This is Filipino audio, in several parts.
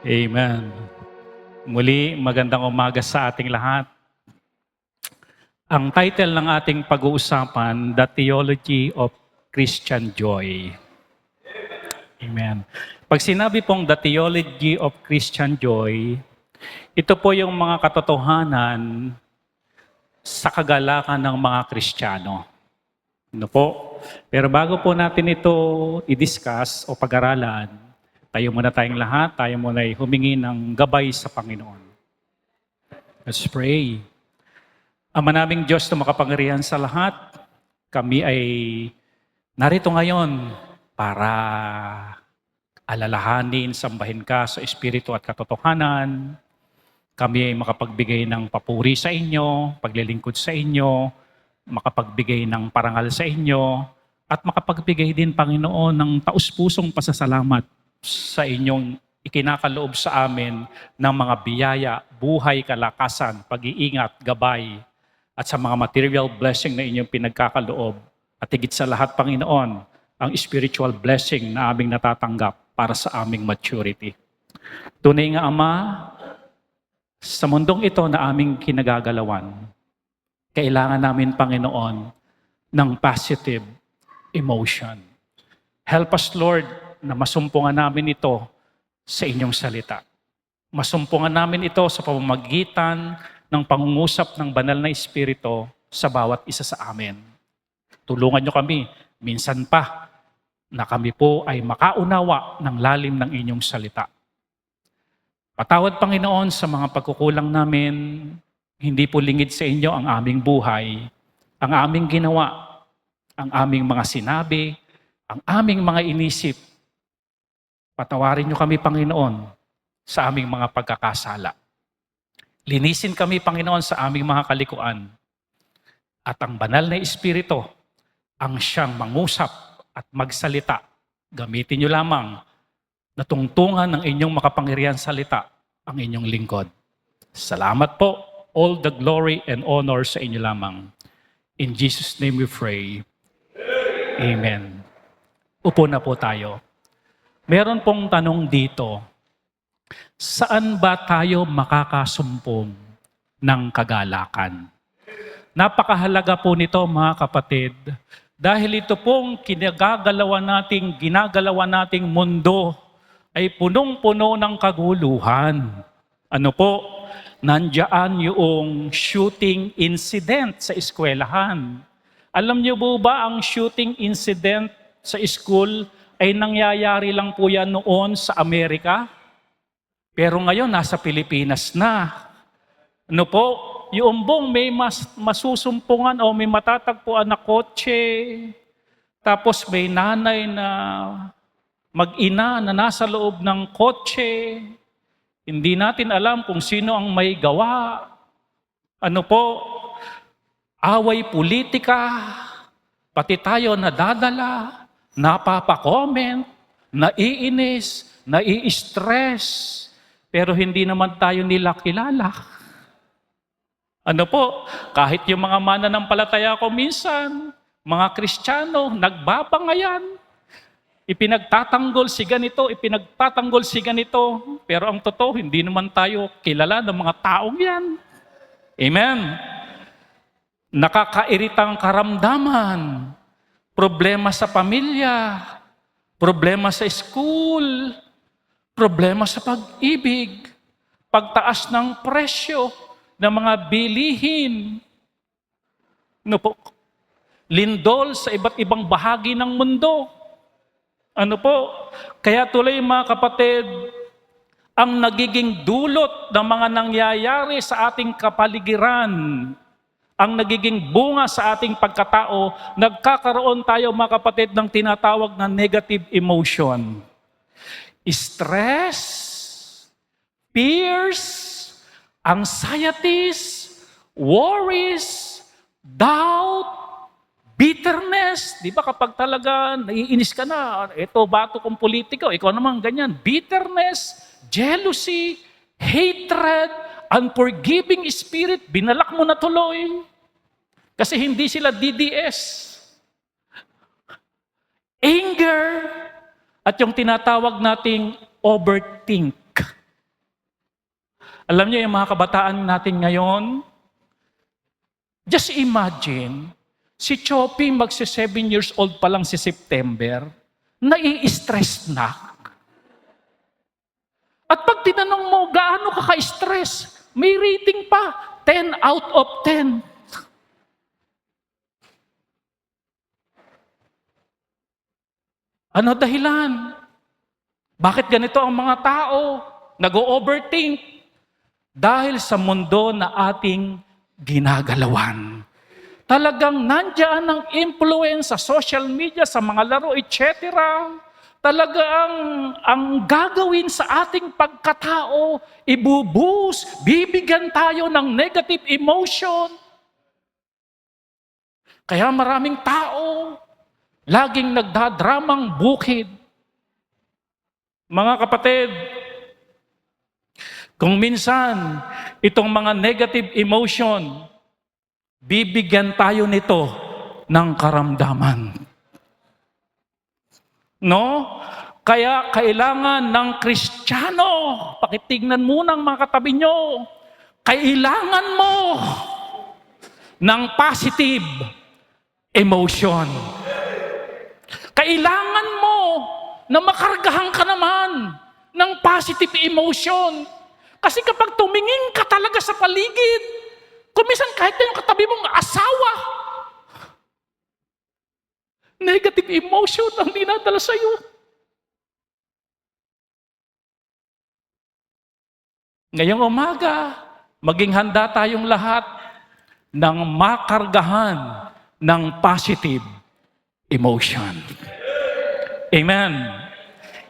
Amen. Muli, magandang umaga sa ating lahat. Ang title ng ating pag-uusapan, The Theology of Christian Joy. Amen. Pag sinabi pong The Theology of Christian Joy, ito po yung mga katotohanan sa kagalakan ng mga Kristiyano. Ano po? Pero bago po natin ito i-discuss o pag-aralan, tayo muna tayong lahat, tayo muna ay humingi ng gabay sa Panginoon. Let's pray. Ama naming Diyos na makapangyarihan sa lahat, kami ay narito ngayon para alalahanin, sambahin ka sa Espiritu at katotohanan. Kami ay makapagbigay ng papuri sa inyo, paglilingkod sa inyo, makapagbigay ng parangal sa inyo, at makapagbigay din, Panginoon, ng taus-pusong pasasalamat sa inyong ikinakaloob sa amin ng mga biyaya, buhay, kalakasan, pag-iingat, gabay, at sa mga material blessing na inyong pinagkakaloob. At higit sa lahat, Panginoon, ang spiritual blessing na aming natatanggap para sa aming maturity. Tunay nga, Ama, sa mundong ito na aming kinagagalawan, kailangan namin, Panginoon, ng positive emotion. Help us, Lord, na masumpungan namin ito sa inyong salita. Masumpungan namin ito sa pamamagitan ng pangungusap ng banal na Espiritu sa bawat isa sa amin. Tulungan niyo kami, minsan pa, na kami po ay makaunawa ng lalim ng inyong salita. Patawad, Panginoon, sa mga pagkukulang namin. Hindi po lingid sa inyo ang aming buhay, ang aming ginawa, ang aming mga sinabi, ang aming mga inisip. Patawarin niyo kami, Panginoon, sa aming mga pagkakasala. Linisin kami, Panginoon, sa aming mga kalikuan. At ang banal na Espiritu, ang siyang mangusap at magsalita. Gamitin niyo lamang na tungtungan ng inyong makapangyarihan salita ang inyong lingkod. Salamat po. All the glory and honor sa inyo lamang. In Jesus' name we pray. Amen. Upo na po tayo. Meron pong tanong dito, saan ba tayo makakasumpong ng kagalakan? Napakahalaga po nito, mga kapatid, dahil ito pong ginagalawan nating mundo ay punong-puno ng kaguluhan. Ano po? Nandiyan yung shooting incident sa eskwelahan. Alam niyo po ba ang shooting incident sa school ay nangyayari lang po yan noon sa Amerika? Pero ngayon, nasa Pilipinas na. Ano po? Yung bong may masusumpungan o may matatagpuan na kotse, tapos may nanay na mag-ina na nasa loob ng kotse, hindi natin alam kung sino ang may gawa. Ano po? Away politika, pati tayo nadadala, napapa-comment, naiinis, nai-stress, pero hindi naman tayo nila kilala. Ano po? Kahit yung mga mananampalataya ko minsan, mga Kristiyano, nagbabangayan. Ipinagtatanggol si ganito, ipinagtatanggol si ganito. Pero ang totoo, hindi naman tayo kilala ng mga taong yan. Amen. Nakakairitang karamdaman, problema sa pamilya, problema sa school, problema sa pag-ibig, pagtaas ng presyo ng mga bilihin. Ano po? Lindol sa iba't ibang bahagi ng mundo. Ano po? Kaya tuloy, mga kapatid, ang nagiging dulot ng mga nangyayari sa ating kapaligiran, ang nagiging bunga sa ating pagkatao, nagkakaroon tayo, mga kapatid, ng tinatawag na negative emotion. Stress, fears, anxieties, worries, doubt, bitterness. Di ba kapag talaga naiinis ka na, ito bato kong politiko, ikaw naman ganyan. Bitterness, jealousy, hatred, unforgiving spirit, binalak mo na tuloy. Kasi hindi sila DDS. anger, at yung tinatawag nating overthink. Alam niyo yung mga kabataan natin ngayon, just imagine, si Choppy magsi-7 years old pa lang si September, nai-stress na. At pag tinanong mo, gaano ka ka-stress? May rating pa, 10 out of 10. Ano dahilan? Bakit ganito ang mga tao? Nag-o-overthink. Dahil sa mundo na ating ginagalawan. Talagang nandiyan ang influence sa social media, sa mga laro, etc. Talagang ang gagawin sa ating pagkatao, ibubus, bibigyan tayo ng negative emotion. Kaya maraming tao, laging nagdadramang bukid. Mga kapatid, kung minsan itong mga negative emotion, bibigyan tayo nito ng karamdaman. No? Kaya kailangan ng Kristiyano, pakitignan muna ang mga katabi nyo, kailangan mo ng positive emotion. Kailangan mo na makargahan ka naman ng positive emotion. Kasi kapag tumingin ka talaga sa paligid, kumisan kahit na yung katabi mong asawa, negative emotion ang dinadala sa'yo. Ngayong umaga, maging handa tayong lahat ng makargahan ng positive emotion. Amen.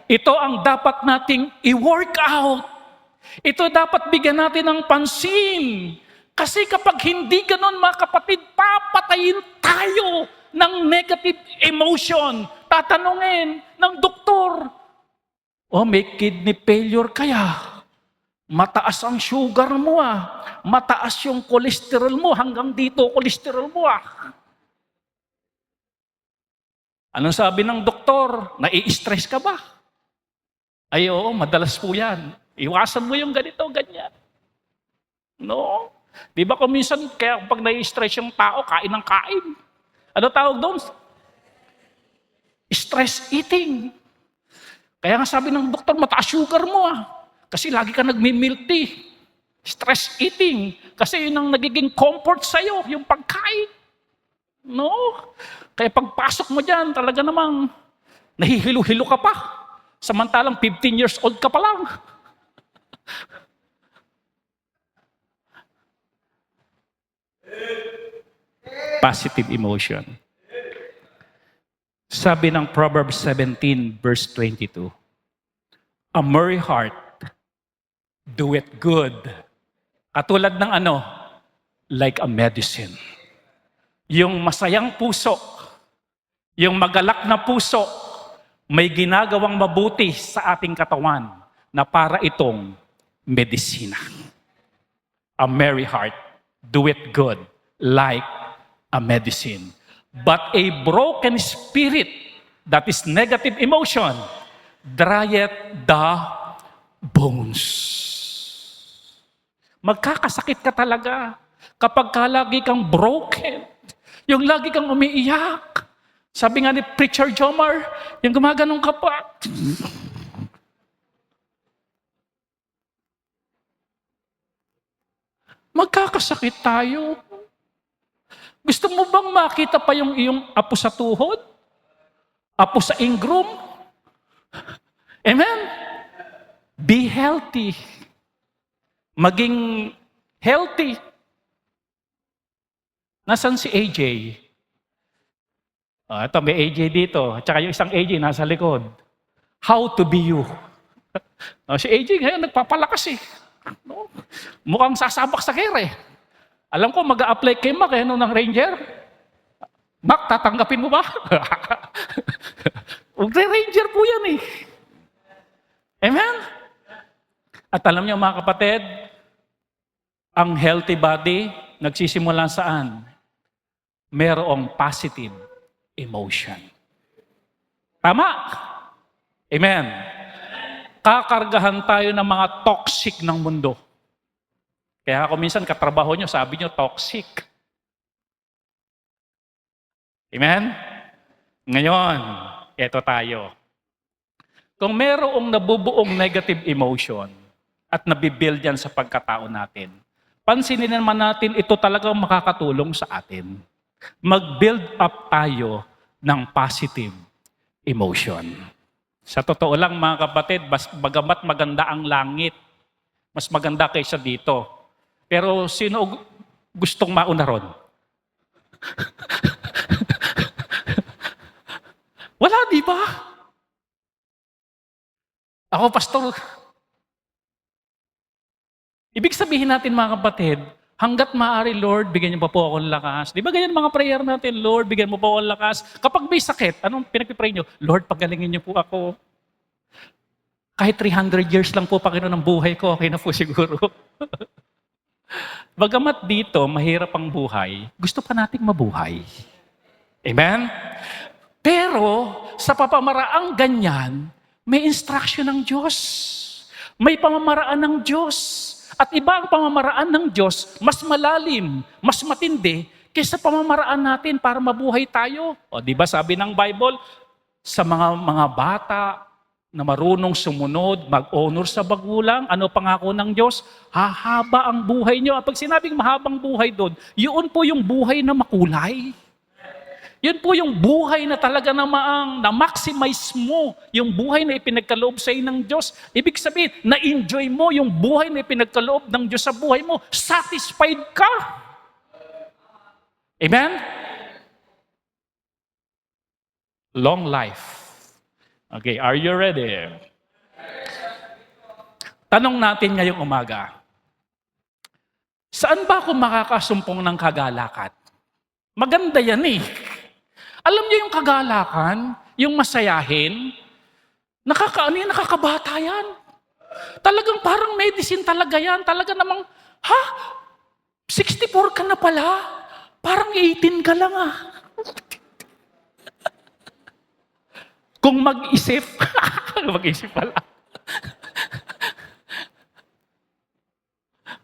Ito ang dapat nating i-work out. Ito dapat bigyan natin ng pansin. Kasi kapag hindi ganon, mga kapatid, papatayin tayo ng negative emotion. Tatanungin ng doktor, may kidney failure kaya? Mataas ang sugar mo mataas yung cholesterol mo, hanggang dito cholesterol mo Anong sabi ng doktor? Nai-stress ka ba? Ay oo, madalas po yan. Iwasan mo yung ganito, ganyan. No? Di ba kung minsan, kaya pag nai-stress yung tao, kain ng kain. Ano tawag doon? Stress eating. Kaya nga sabi ng doktor, mataas sugar mo Kasi lagi ka nagmi-milk tea. Stress eating. Kasi yun ang nagiging comfort sa'yo, yung pagkain. No? Kaya pagpasok mo dyan, talaga namang nahihilo-hilo ka pa. Samantalang 15 years old ka pa lang. Positive emotion. Sabi ng Proverbs 17 verse 22, a merry heart doeth good. Katulad ng like a medicine. Yung masayang puso, yung magalak na puso, may ginagawang mabuti sa ating katawan na para itong medisina. A merry heart doeth good like a medicine. But a broken spirit, that is negative emotion, drieth the bones. Magkakasakit ka talaga kapag lagi kang broken. Yung lagi kang umiiyak. Sabi nga ni Preacher Jomar, yung gumaganong ka pa. Magkakasakit tayo. Gusto mo bang makita pa yung iyong apo sa tuhod? Apo sa ingrum? Amen? Be healthy. Maging healthy. Nasaan si AJ? Ito, may AJ dito. At saka yung isang AJ nasa likod. How to be you. Si AJ ngayon nagpapalakas No? Mukhang sasabak sa kere. Alam ko, mag-a-apply kay Mac ng Ranger. Mac, tatanggapin mo ba? Ranger po yan Amen? At alam niyo mga kapatid, ang healthy body, nagsisimula saan? Merong positive emotion. Tama? Amen. Kakargahan tayo ng mga toxic ng mundo. Kaya ako minsan katrabaho nyo, sabi nyo toxic. Amen? Ngayon, eto tayo. Kung merong nabubuong negative emotion at nabibuild yan sa pagkatao natin, pansinin naman natin ito talagang makakatulong sa atin. Mag-build up tayo ng positive emotion. Sa totoo lang mga kapatid, bagamat maganda ang langit, mas maganda kaysa dito. Pero sino gustong mauna ron? Wala, di ba? Ako, pastor. Ibig sabihin natin mga kapatid, hanggat maaari, Lord, bigyan niyo pa po ako ng lakas. Di ba ganyan mga prayer natin, Lord, bigyan mo po ako ng lakas. Kapag may sakit, anong pinagpipray niyo? Lord, pagalingin niyo po ako. Kahit 300 years lang po, Panginoon, ng buhay ko, okay na po siguro. Bagamat dito, mahirap ang buhay, gusto pa nating mabuhay. Amen? Pero, sa papamaraang ganyan, may instruction ng Diyos. May pamamaraan ng Diyos. At iba ang pamamaraan ng Diyos, mas malalim, mas matindi, kaysa pamamaraan natin para mabuhay tayo. O, di ba sabi ng Bible, sa mga bata na marunong sumunod, mag-honor sa magulang, ano pangako ng Diyos? Hahaba ang buhay nyo. At pag sinabing mahabang buhay doon, yun po yung buhay na makulay. Yun po yung buhay na talaga na-maximize mo, yung buhay na ipinagkaloob sa ng Diyos. Ibig sabihin, na-enjoy mo yung buhay na ipinagkaloob ng Diyos sa buhay mo. Satisfied ka. Amen? Long life. Okay, are you ready? Tanong natin ngayong umaga, saan ba ako makakasumpong ng kagalakan? Maganda yan eh. Alam niyo yung kagalakan, yung masayahin, nakakabata yan. Talagang parang medicine talaga yan. Talaga namang, 64 ka na pala? Parang 18 ka lang ah. Kung mag-isip, mag-isip pala.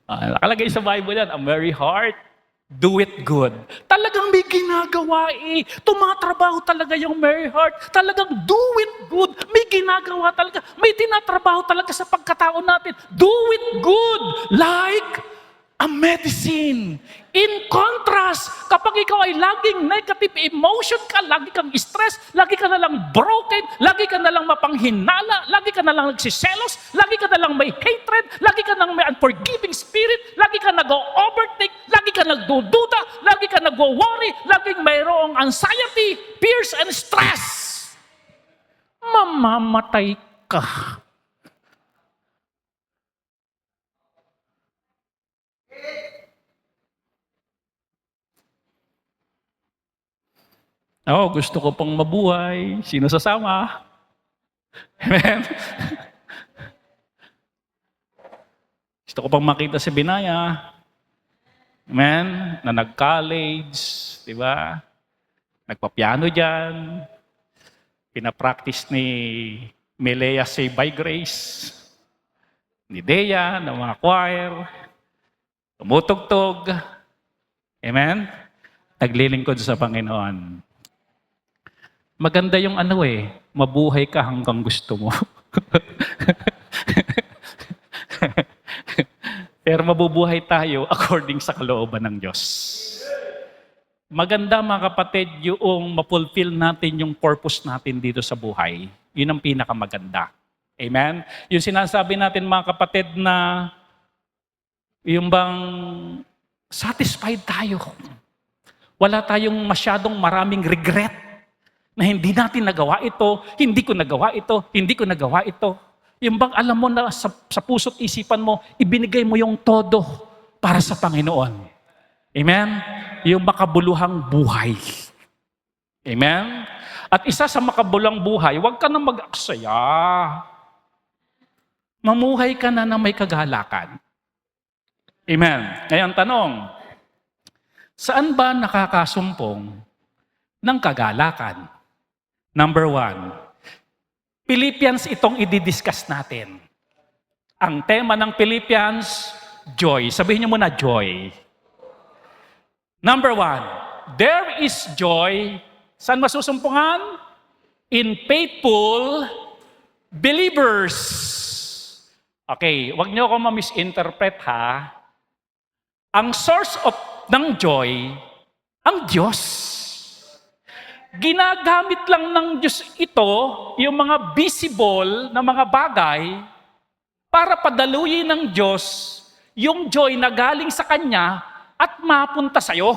Nakalagay sa Bible yan, a merry heart, do it good. Talagang may ginagawa eh. Tumatrabaho talaga yung merry heart. Talagang do it good. May ginagawa talaga. May tinatrabaho talaga sa pagkatao natin. Do it good. Like a medicine. In contrast, kapag ikaw ay laging negative emotion ka, lagi kang stress, lagi ka na lang broken, lagi ka na lang mapanghinala, lagi ka na lang nagsiselos, lagi ka na lang may hatred, lagi ka na lang may unforgiving spirit, lagi ka nag-overthink, lagi ka nagdududa, lagi ka nag-worry, laging mayroong anxiety, fears, and stress. Mamamatay ka. Gusto ko pang mabuhay. Sino sasama? Amen? Gusto ko pang makita si Binaya. Amen? Na nag-college, di ba? Nagpa-piano dyan. Pinapractice ni Melea Say by Grace. Ni Dea, ng mga choir. Tumutugtog. Amen? Naglilingkod sa Panginoon. Maganda yung mabuhay ka hanggang gusto mo. Pero mabubuhay tayo according sa kalooban ng Diyos. Maganda mga kapatid, yung ma-fulfill natin yung purpose natin dito sa buhay. Yun ang pinakamaganda. Amen? Yung sinasabi natin mga kapatid na yung bang satisfied tayo. Wala tayong masyadong maraming regret na hindi natin nagawa ito, hindi ko nagawa ito, hindi ko nagawa ito. Yung bang alam mo na sa puso't isipan mo, ibinigay mo yung todo para sa Panginoon. Amen? Yung makabuluhang buhay. Amen? At isa sa makabuluhang buhay, huwag ka na mag-aksaya. Mamuhay ka na may kagalakan. Amen? Ngayon tanong, saan ba nakakasumpong ng kagalakan? Number 1, Philippians itong i-discuss natin. Ang tema ng Philippians, joy. Sabihin niyo muna, joy. Number 1, there is joy. Saan masusumpungan? In faithful believers. Okay, wag niyo ako ma-misinterpret ha. Ang source ng joy, ang Diyos. Ginagamit lang ng Diyos ito, yung mga visible na mga bagay, para padaluyin ng Diyos yung joy na galing sa Kanya at mapunta sa'yo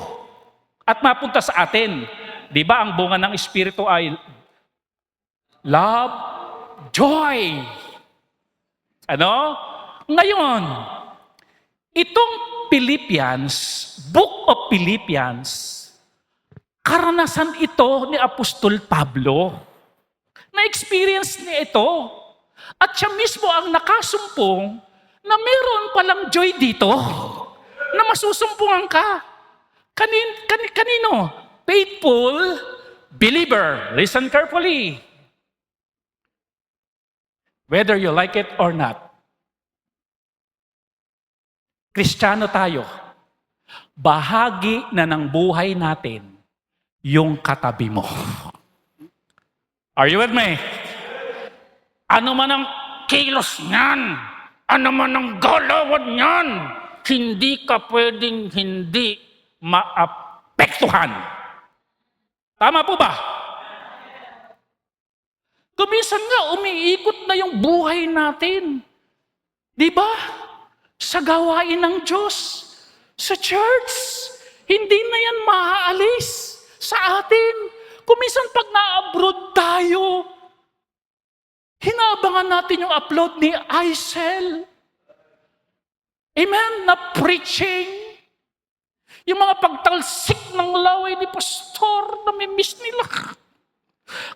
at mapunta sa atin. Di ba ang bunga ng Espiritu ay love, joy. Ano? Ngayon, itong Philippians, Book of Philippians, karanasan ito ni Apostol Pablo. Na-experience niya ito. At siya mismo ang nakasumpong na meron palang joy dito na masusumpungan ka. Kanino? Faithful believer. Listen carefully. Whether you like it or not. Kristiyano tayo. Bahagi na ng buhay natin yung katabi mo. Are you with me? Ano man ang kilos niyan, ano man ang galawan niyan, hindi ka pwedeng hindi maapektuhan. Tama po ba? Kuminsan nga, umiikot na yung buhay natin. Di ba? Sa gawain ng Diyos, sa church, hindi na yan maaalis sa atin. Kuminsan pag na-abroad tayo, hinabangan natin yung upload ni Aisel. Amen? Na preaching. Yung mga pagtalsik ng laway ni Pastor, namimiss nila.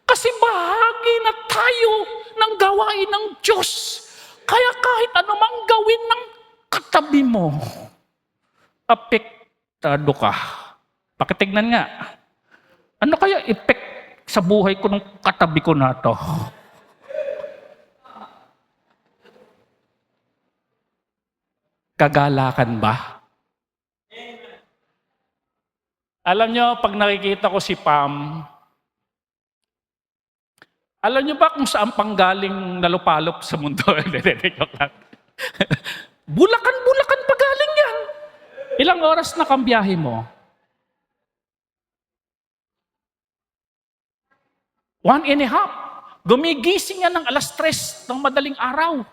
Kasi bahagi na tayo ng gawain ng Diyos. Kaya kahit anumang gawin ng katabi mo, apektado ka. Pakitignan nga. Ano kaya effect sa buhay ko ng katabi ko na to? Kagalakan ba? Alam nyo, pag nakikita ko si Pam, alam nyo ba kung saan panggaling nalupalop sa mundo? Bulacan pa galing yan. Ilang oras na kang biyahe mo? 1.5. Gumigising yan ng 3:00 ng madaling araw.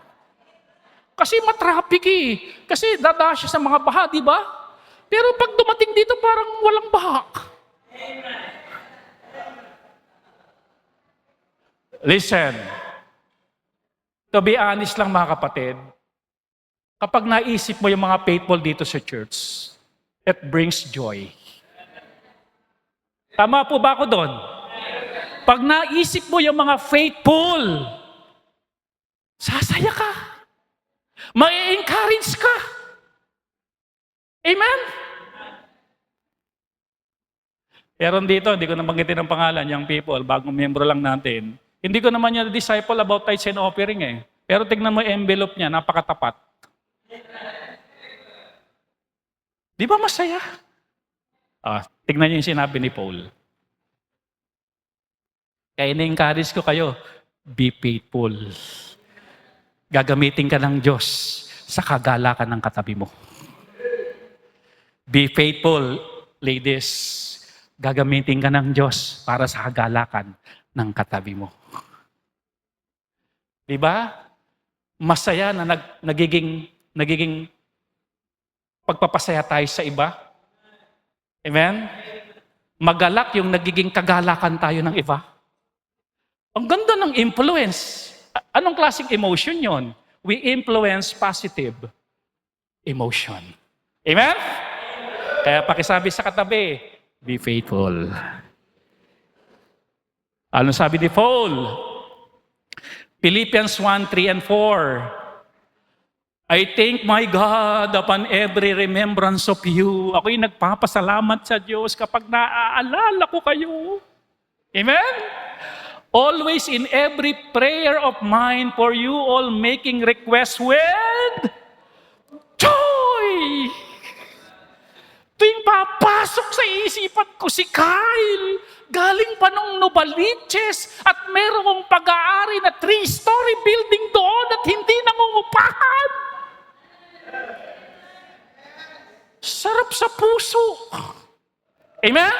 Kasi matraffic eh. Kasi dada siya sa mga baha, di ba? Pero pag dumating dito, parang walang baha. Listen. To be honest lang mga kapatid, kapag naisip mo yung mga faithful dito sa church, it brings joy. Tama po ba ako doon? Pag naisip mo yung mga faithful, sasaya ka. Mai-encourage ka. Amen? Pero dito, hindi ko na banggitin ang pangalan, yung people, bagong miyembro lang natin. Hindi ko naman yung disciple about tithes and offering eh. Pero tignan mo yung envelope niya, napakatapat. Di ba masaya? Tignan niyo yung sinabi ni Paul. Kaya ini-encourage ko kayo, be faithful. Gagamitin ka ng Diyos sa kagalakan ng katabi mo. Be faithful, ladies. Gagamitin ka ng Diyos para sa kagalakan ng katabi mo. Diba? Masaya na nagiging pagpapasaya tayo sa iba. Amen? Magalak yung nagiging kagalakan tayo ng iba. Ang ganda ng influence. Anong klaseng emotion yon? We influence positive emotion. Amen? Kaya pakisabi sa katabi, be faithful. Ano sabi ni Paul? Philippians 1:3 and 4. I thank my God upon every remembrance of you. Ako'y nagpapasalamat sa Diyos kapag naaalala ko kayo. Amen? Always in every prayer of mine for you all making requests with joy. Tuwing papasok sa isipan ko si Kyle, galing pa nung Novaliches at merong pag-aari na 3-story building doon at hindi nangungupahan. Sarap sa puso. Amen?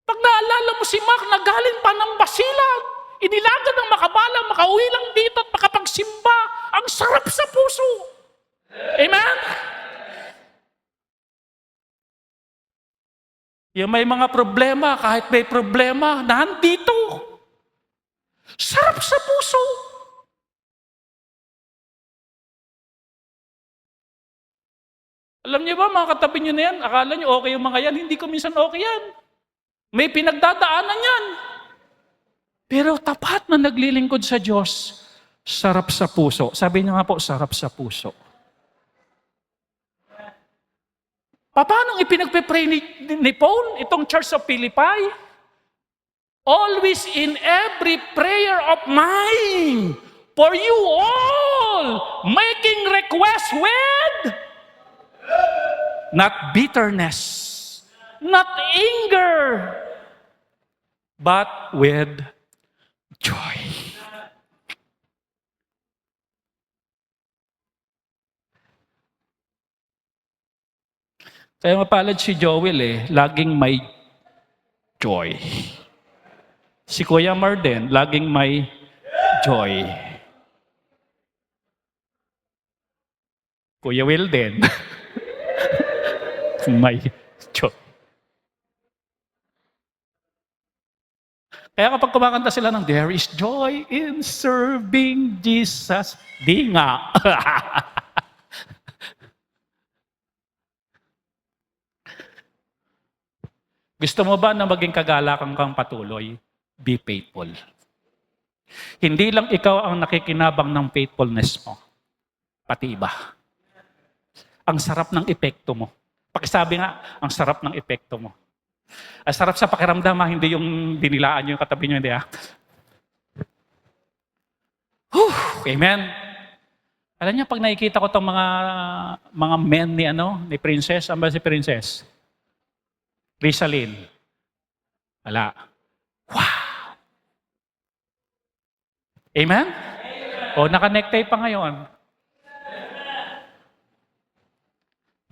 Pag naalala mo si Mark na galing pa ng Basilan, inilagan ng makabala, makauwi lang dito at makapagsimba. Ang sarap sa puso. Amen? Yung may mga problema, kahit may problema, nandito. Sarap sa puso. Alam niyo ba, mga katabi niyo na yan, akala niyo okay yung mga yan, hindi ko minsan okay yan. May pinagdadaanan yan. Pero tapat na naglilingkod sa Diyos, sarap sa puso. Sabi niya nga po, sarap sa puso. Paano ipinagpipray ni Paul, itong Church of Philippi? Always in every prayer of mine, for you all, making requests with not bitterness, not anger, but with joy. Kaya mapalad si Joel laging may joy. Si Kuya Marden, laging may joy. Kuya Will din, may joy. Kaya kapag kumakanta sila ng There is joy in serving Jesus, di nga. Gusto mo ba na maging kagalakan kang patuloy? Be faithful. Hindi lang ikaw ang nakikinabang ng faithfulness mo, pati iba. Ang sarap ng epekto mo. Pakisabi nga, ang sarap ng epekto mo. Ang sarap sa pakiramdam, hindi yung dinilaan nyo yung katabi nyo, hindi Amen. Alam niyo, pag nakikita ko itong mga men ni Princess, ano ba si Princess? Rizalyn. Wala. Wow! Amen? O, naka-necktie pa ngayon.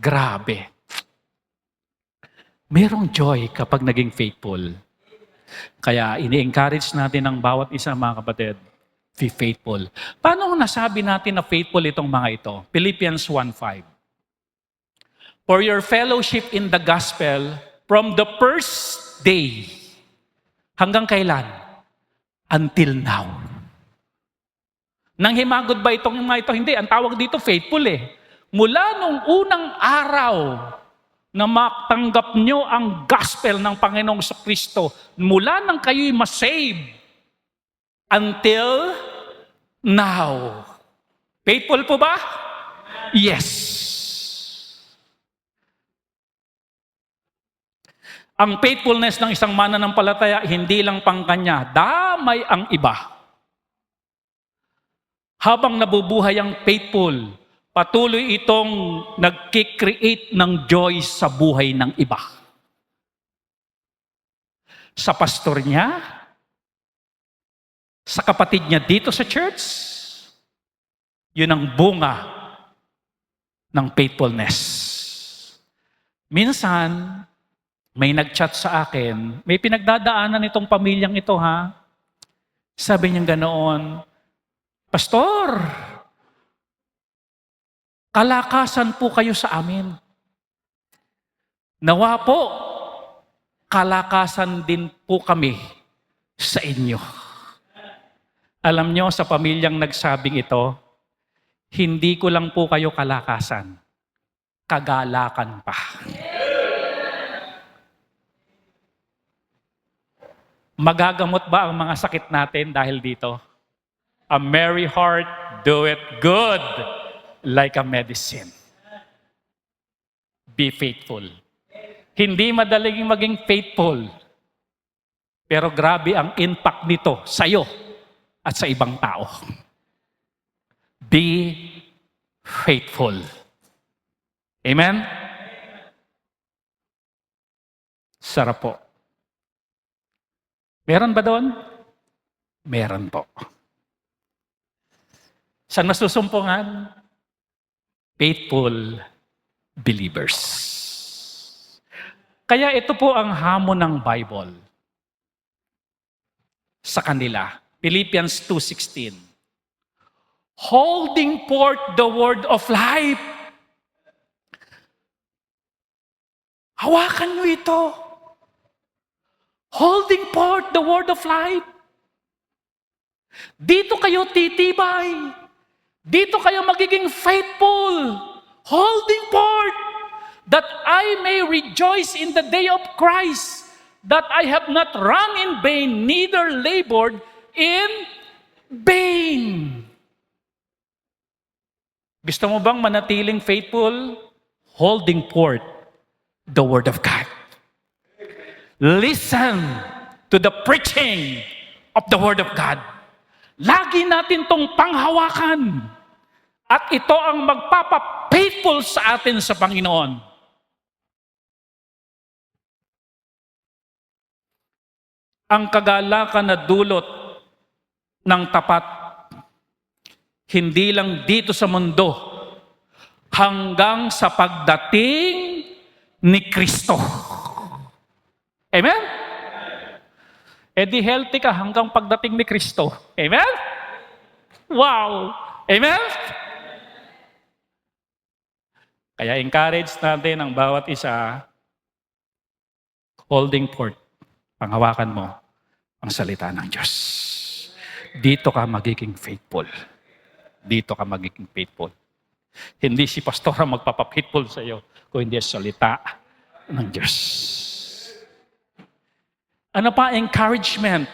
Grabe. Merong joy kapag naging faithful. Kaya ini-encourage natin ang bawat isa, mga kapatid, be faithful. Paano nasabi natin na faithful itong mga ito? Philippians 1:5. For your fellowship in the gospel from the first day hanggang kailan? Until now. Nang himagod ba itong mga ito? Hindi, ang tawag dito faithful Mula nung unang araw na matanggap nyo ang gospel ng Panginoong Kristo, mula nang kayo'y masave, until now. Faithful po ba? Yes. Ang faithfulness ng isang mananampalataya, hindi lang pangkanya, damay ang iba. Habang nabubuhay ang faithful, patuloy itong nagkikreate ng joy sa buhay ng iba. Sa pastor niya, sa kapatid niya dito sa church, yun ang bunga ng faithfulness. Minsan, may nag-chat sa akin, may pinagdadaanan itong pamilyang ito Sabi niya ganoon, Pastor, kalakasan po kayo sa amin. Nawa po, kalakasan din po kami sa inyo. Alam nyo, sa pamilyang nagsabing ito, hindi ko lang po kayo kalakasan, kagalakan pa. Magagamot ba ang mga sakit natin dahil dito? A merry heart doeth good like a medicine. Be faithful. Hindi madaling maging faithful. Pero grabe ang impact nito sa'yo at sa ibang tao. Be faithful. Amen? Sarap po. Meron ba doon? Meron po. Saan masusumpungan? Faithful believers. Kaya ito po ang hamon ng Bible sa kanila. Philippians 2:16. Holding forth the word of life. Hawakan nyo ito. Holding forth the word of life. Dito kayo titibay. Dito kayo magiging faithful. Holding forth that I may rejoice in the day of Christ, that I have not run in vain, neither labored in vain. Gusto mo bang manatiling faithful? Holding forth the word of God. Listen to the preaching of the word of God. Lagi natin tong panghawakan. At ito ang magpapa-faithful sa atin sa Panginoon. Ang kagalakan na dulot ng tapat, hindi lang dito sa mundo, hanggang sa pagdating ni Kristo. Amen? E di healthy ka hanggang pagdating ni Kristo. Amen? Wow! Amen? Kaya encourage natin ang bawat isa, holding forth, panghawakan mo ang salita ng Diyos. Dito ka magiging faithful. Dito ka magiging faithful. Hindi si pastor ang magpapafaithful sa iyo, kung hindi ang salita ng Diyos. Ano pa encouragement?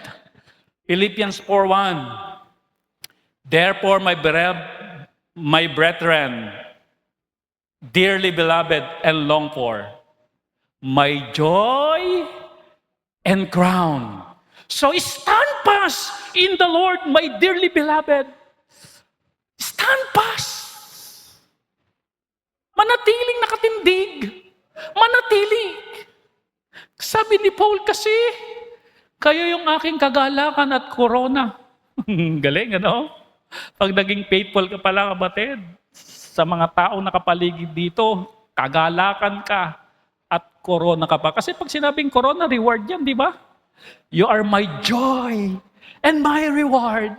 Philippians 4:1. Therefore, my brethren, dearly beloved and longed for, my joy and crown. So stand fast in the Lord, my dearly beloved. Stand fast. Manatiling nakatindig. Manatili. Sabi ni Paul kasi, kayo yung aking kagalakan at corona. Galing, ano? Pag naging faithful ka pala, kapatid, sa mga taong nakapaligid dito, kagalakan ka at corona ka pa. Kasi pag sinabing corona, reward yan, di ba? You are my joy and my reward.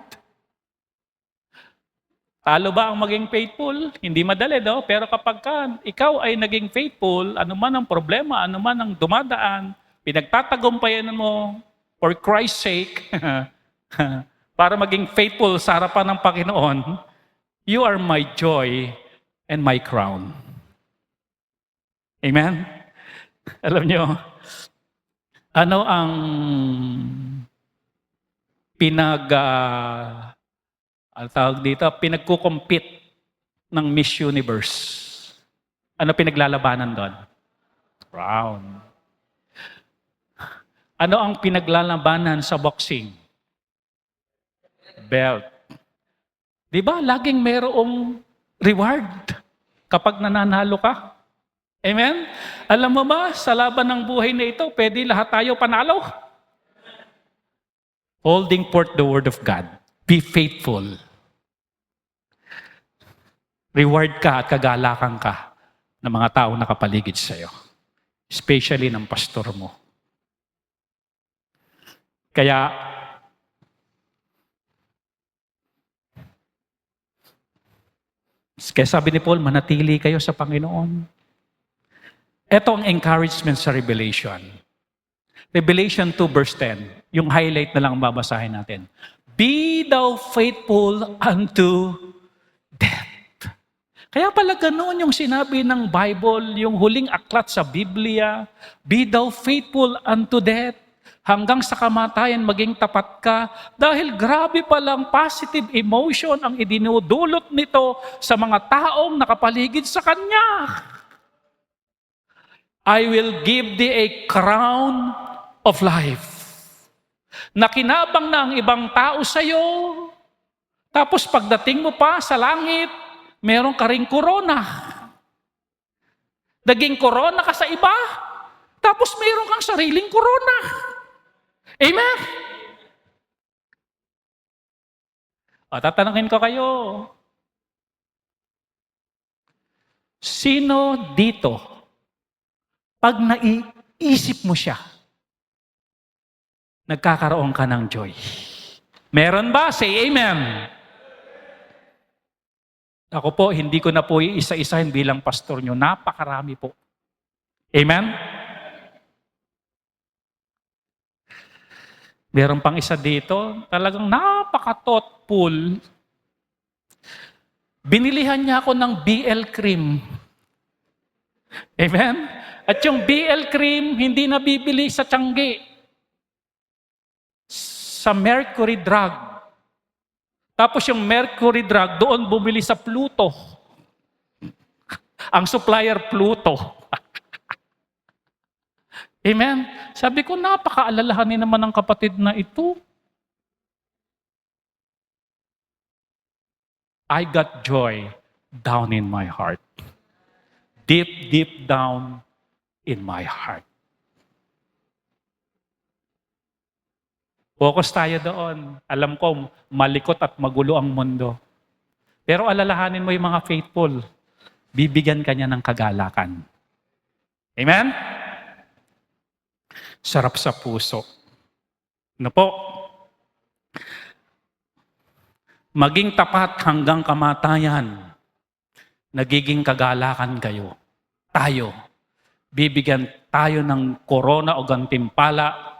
Talo ba ang maging faithful? Hindi madali, no? Pero kapag ikaw ay naging faithful, anuman ang problema, anuman ang dumadaan, pinagtatagumpayan mo for Christ's sake, para maging faithful sa harapan ng Panginoon, you are my joy and my crown. Amen? Alam nyo, ano ang pinagkukompete ng Miss Universe? Ano pinaglalabanan doon? Crown. Ano ang pinaglalabanan sa boxing? Belt. Di ba? Laging mayroong reward kapag nananalo ka. Amen? Alam mo ba, sa laban ng buhay na ito, pwede lahat tayo panalo. Holding forth the word of God. Be faithful. Reward ka at kagalakan ka ng mga taong nakapaligid sa iyo. Especially ng pastor mo. Kaya sabi ni Paul, manatili kayo sa Panginoon. Ito ang encouragement sa Revelation. Revelation 2 verse 10. Yung highlight na lang babasahin natin. Be thou faithful unto death. Kaya pala ganoon yung sinabi ng Bible, yung huling aklat sa Biblia, be thou faithful unto death. Hanggang sa kamatayan maging tapat ka. Dahil grabe palang positive emotion ang idinudulot nito sa mga taong nakapaligid sa Kanya. I will give thee a crown of life. Nakinabang na ang ibang tao sa'yo. Tapos pagdating mo pa sa langit, meron ka ring korona. Naging korona ka sa iba, tapos meron kang sariling korona. Amen? O, tatanungin ko kayo, sino dito, pag naiisip mo siya, nagkakaroon ka ng joy? Meron ba? Say amen. Ako po, hindi ko na po isa-isahin bilang pastor nyo. Napakarami po. Amen? Meron pang isa dito, talagang napaka-thoughtful. Binilihan niya ako ng BL cream. Amen? At yung BL cream, hindi nabibili sa Tiangge. Sa Mercury Drug. Tapos yung Mercury Drug, doon bumili sa Pluto. Ang supplier Pluto. Amen? Sabi ko, napaka-alalahanin naman ng kapatid na ito. I got joy down in my heart. Deep, deep down in my heart. Focus tayo doon. Alam ko, malikot at magulo ang mundo. Pero alalahanin mo yung mga faithful. Bibigyan ka niya ng kagalakan. Amen? Sarap sa puso. Ano po? Maging tapat hanggang kamatayan. Nagiging kagalakan kayo. Tayo. Bibigyan tayo ng korona o gantimpala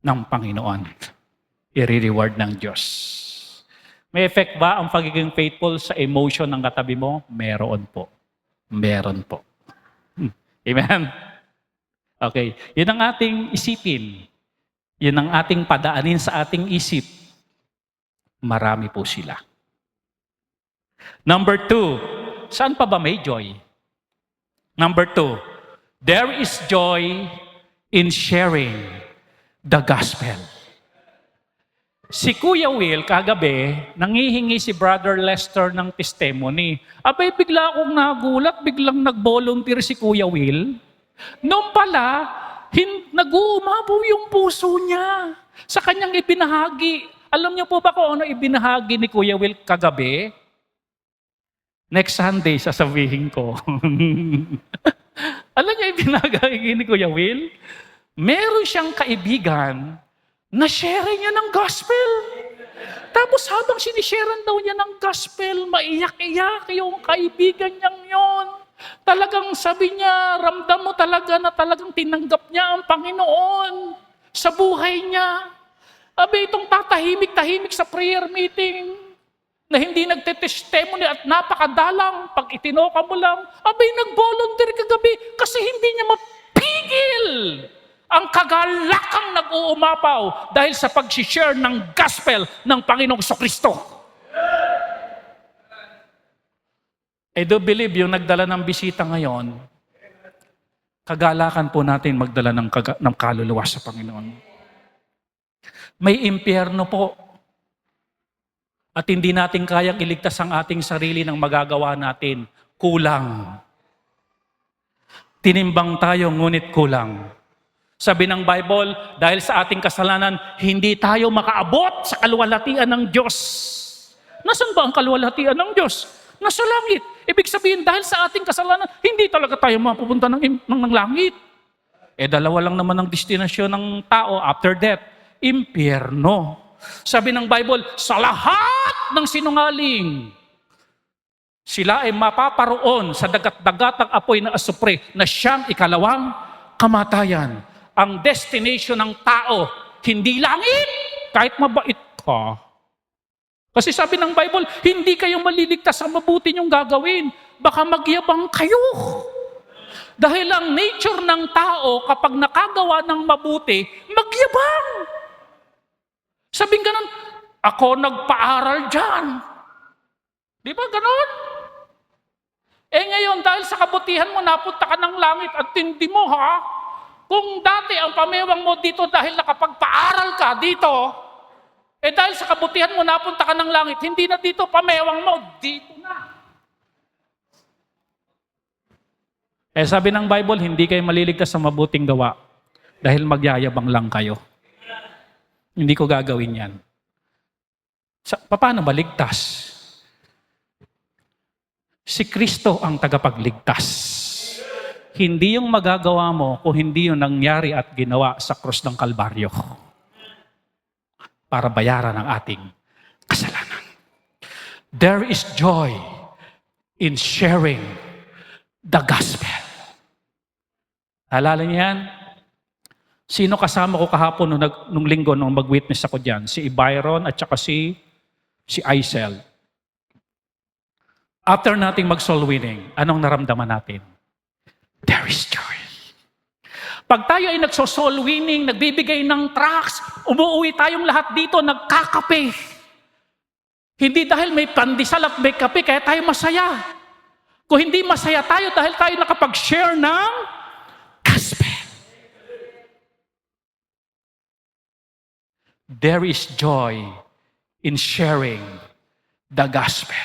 ng Panginoon. I-reward ng Diyos. May effect ba ang pagiging faithful sa emotion ng katabi mo? Meron po. Meron po. Amen? Okay. Yun ang ating isipin. Yun ang ating padaanin sa ating isip. Marami po sila. Number 2, saan pa ba may joy? Number 2, there is joy in sharing the gospel. Si Kuya Will, kagabi, nangihingi si Brother Lester ng testimony. Abay, bigla akong nagulat, biglang nag-volunteer si Kuya Will. Noon pala, nag-uumabaw yung puso niya sa kanyang ibinahagi. Alam niyo po ba kung ano ibinahagi ni Kuya Will kagabi? Next Sunday, sasabihin ko. Alam niyo ibinahagi ni Kuya Will? Meron siyang kaibigan na share niya ng gospel. Tapos habang sinisharean daw niya ng gospel, maiyak-iyak yung kaibigan niyang yon. Talagang sabi niya, ramdam mo talaga na talagang tinanggap niya ang Panginoon sa buhay niya. Abi, itong tatahimik-tahimik sa prayer meeting na hindi nagtetestimony at napakadalang pag itinoka mo lang, abi, nag-volunteer kagabi kasi hindi niya mapigil ang kagalakang nag-uumapaw dahil sa pag-share ng gospel ng Panginoong Jesucristo. I do believe yung nagdala ng bisita ngayon, kagalakan po natin magdala ng kaluluwa sa Panginoon. May impyerno po. At hindi natin kayang iligtas ang ating sarili ng magagawa natin. Kulang. Tinimbang tayo, ngunit kulang. Sabi ng Bible, dahil sa ating kasalanan, hindi tayo makaabot sa kaluwalhatian ng Diyos. Nasaan ba ang kaluwalhatian ng Diyos? Nasa langit. Ibig sabihin, dahil sa ating kasalanan, hindi talaga tayo mapupunta ng langit. Dalawa lang naman ang destinasyon ng tao after death. Impyerno. Sabi ng Bible, sa lahat ng sinungaling, sila ay mapaparoon sa dagat-dagatang apoy na asupre na siyang ikalawang kamatayan. Ang destination ng tao, hindi langit, kahit mabait ka. Kasi sabi ng Bible, hindi kayo maliligtas sa mabuti niyong gagawin. Baka magyabang kayo. Dahil ang nature ng tao, kapag nakagawa ng mabuti, magyabang. Sabing ganun, ako nagpaaral dyan. Di ba ganon? Ngayon, dahil sa kabutihan mo, napunta ka ng langit at tindi mo, ha? Kung dati ang pamewang mo dito dahil nakapagpaaral ka dito, dahil sa kabutihan mo, napunta ka ng langit, hindi na dito pamewang mo, dito na. Sabi ng Bible, hindi kayo maliligtas sa mabuting gawa dahil magyayabang lang kayo. Hindi ko gagawin yan. Paano maligtas? Si Kristo ang tagapagligtas. Hindi yung magagawa mo kung hindi yung nangyari at ginawa sa krus ng Kalbaryo para bayaran ang ating kasalanan. There is joy in sharing the gospel. Alala niyo yan? Sino kasama ko kahapon nung linggo nung mag-witness ako dyan? Si Byron at saka si Aisel. After nating mag-soul winning, anong naramdaman natin? There is joy. Pag tayo ay nagso-soul winning, nagbibigay ng tracts, umuwi tayong lahat dito, nagkakape. Hindi dahil may pandesal at may kape, kaya tayo masaya. Kung hindi masaya tayo dahil tayo nakapag-share ng gospel. There is joy in sharing the gospel.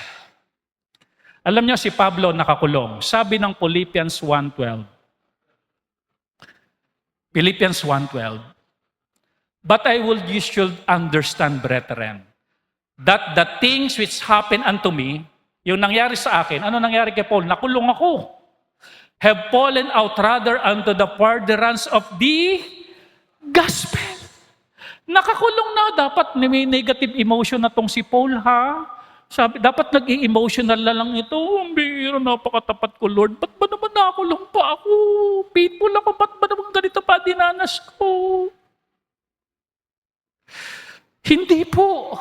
Alam niyo si Pablo nakakulong. Sabi ng Philippians 1:12. Philippians 1:12. But I would you should understand, brethren, that the things which happen unto me, yung nangyari sa akin, ano nangyari kay Paul? Nakulong ako. Have fallen out rather unto the furtherance of the gospel. Nakakulong na, dapat may negative emotion na tong si Paul, ha? Sabi, dapat nag-i-emotional na lang ito. Ang bihira, napakatapat ko, Lord. Ba't ba naman nakulong pa ako? Faithful ako, ba't ba naman ganito pa dinanas ko? Hindi po.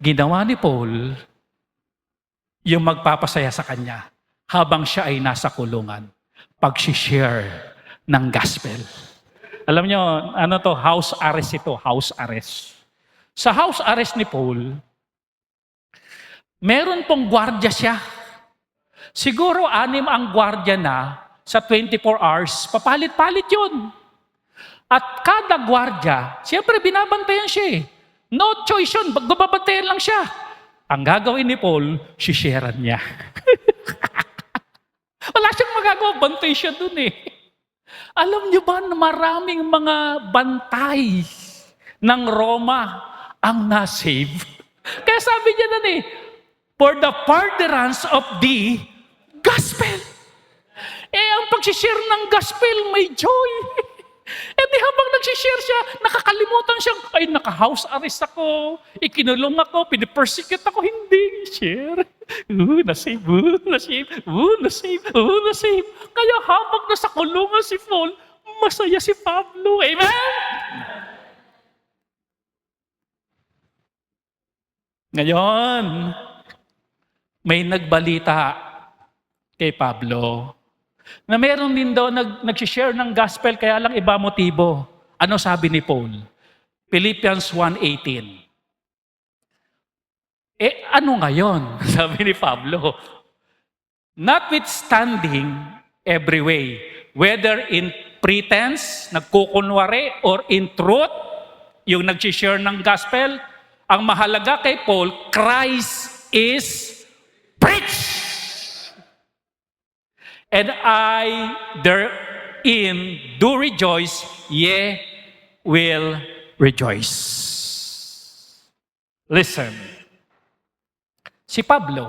Ginawa ni Paul yung magpapasaya sa kanya habang siya ay nasa kulungan. Pag-share ng gospel. Alam niyo, ano to? House arrest ito. House arrest. Sa house arrest ni Paul, meron pong gwardya siya. Siguro 6 ang gwardya na sa 24 hours, papalit-palit yun. At kada gwardya, siyempre binabantayan siya eh. No choice yun, babantayan lang siya. Ang gagawin ni Paul, sisharean niya. Wala siyang magagawa, bantay siya dun eh. Alam niyo ba na maraming mga bantay ng Roma ang na-save? Kaya sabi niya nun eh, for the furtherance of the gospel. Ang pag-share ng gospel, may joy. Di habang nag-share siya, nakakalimutan siyang, ay naka-house arrest ako, ikinulong ako, pinipersecute ako, hindi, share. Na-save, na-save, na-save, na-save. Kaya habang nasa kulungan si Paul, masaya si Pablo. Amen? Ngayon, may nagbalita kay Pablo na meron din daw nag-share ng gospel kaya lang iba motibo. Ano sabi ni Paul? Philippians 1:18. Ano ngayon? Sabi ni Pablo, notwithstanding every way, whether in pretense, nagkukunwari, or in truth, yung nag-share ng gospel, ang mahalaga kay Paul, Christ is preached. And I therein do rejoice, ye will rejoice. Listen, si Pablo,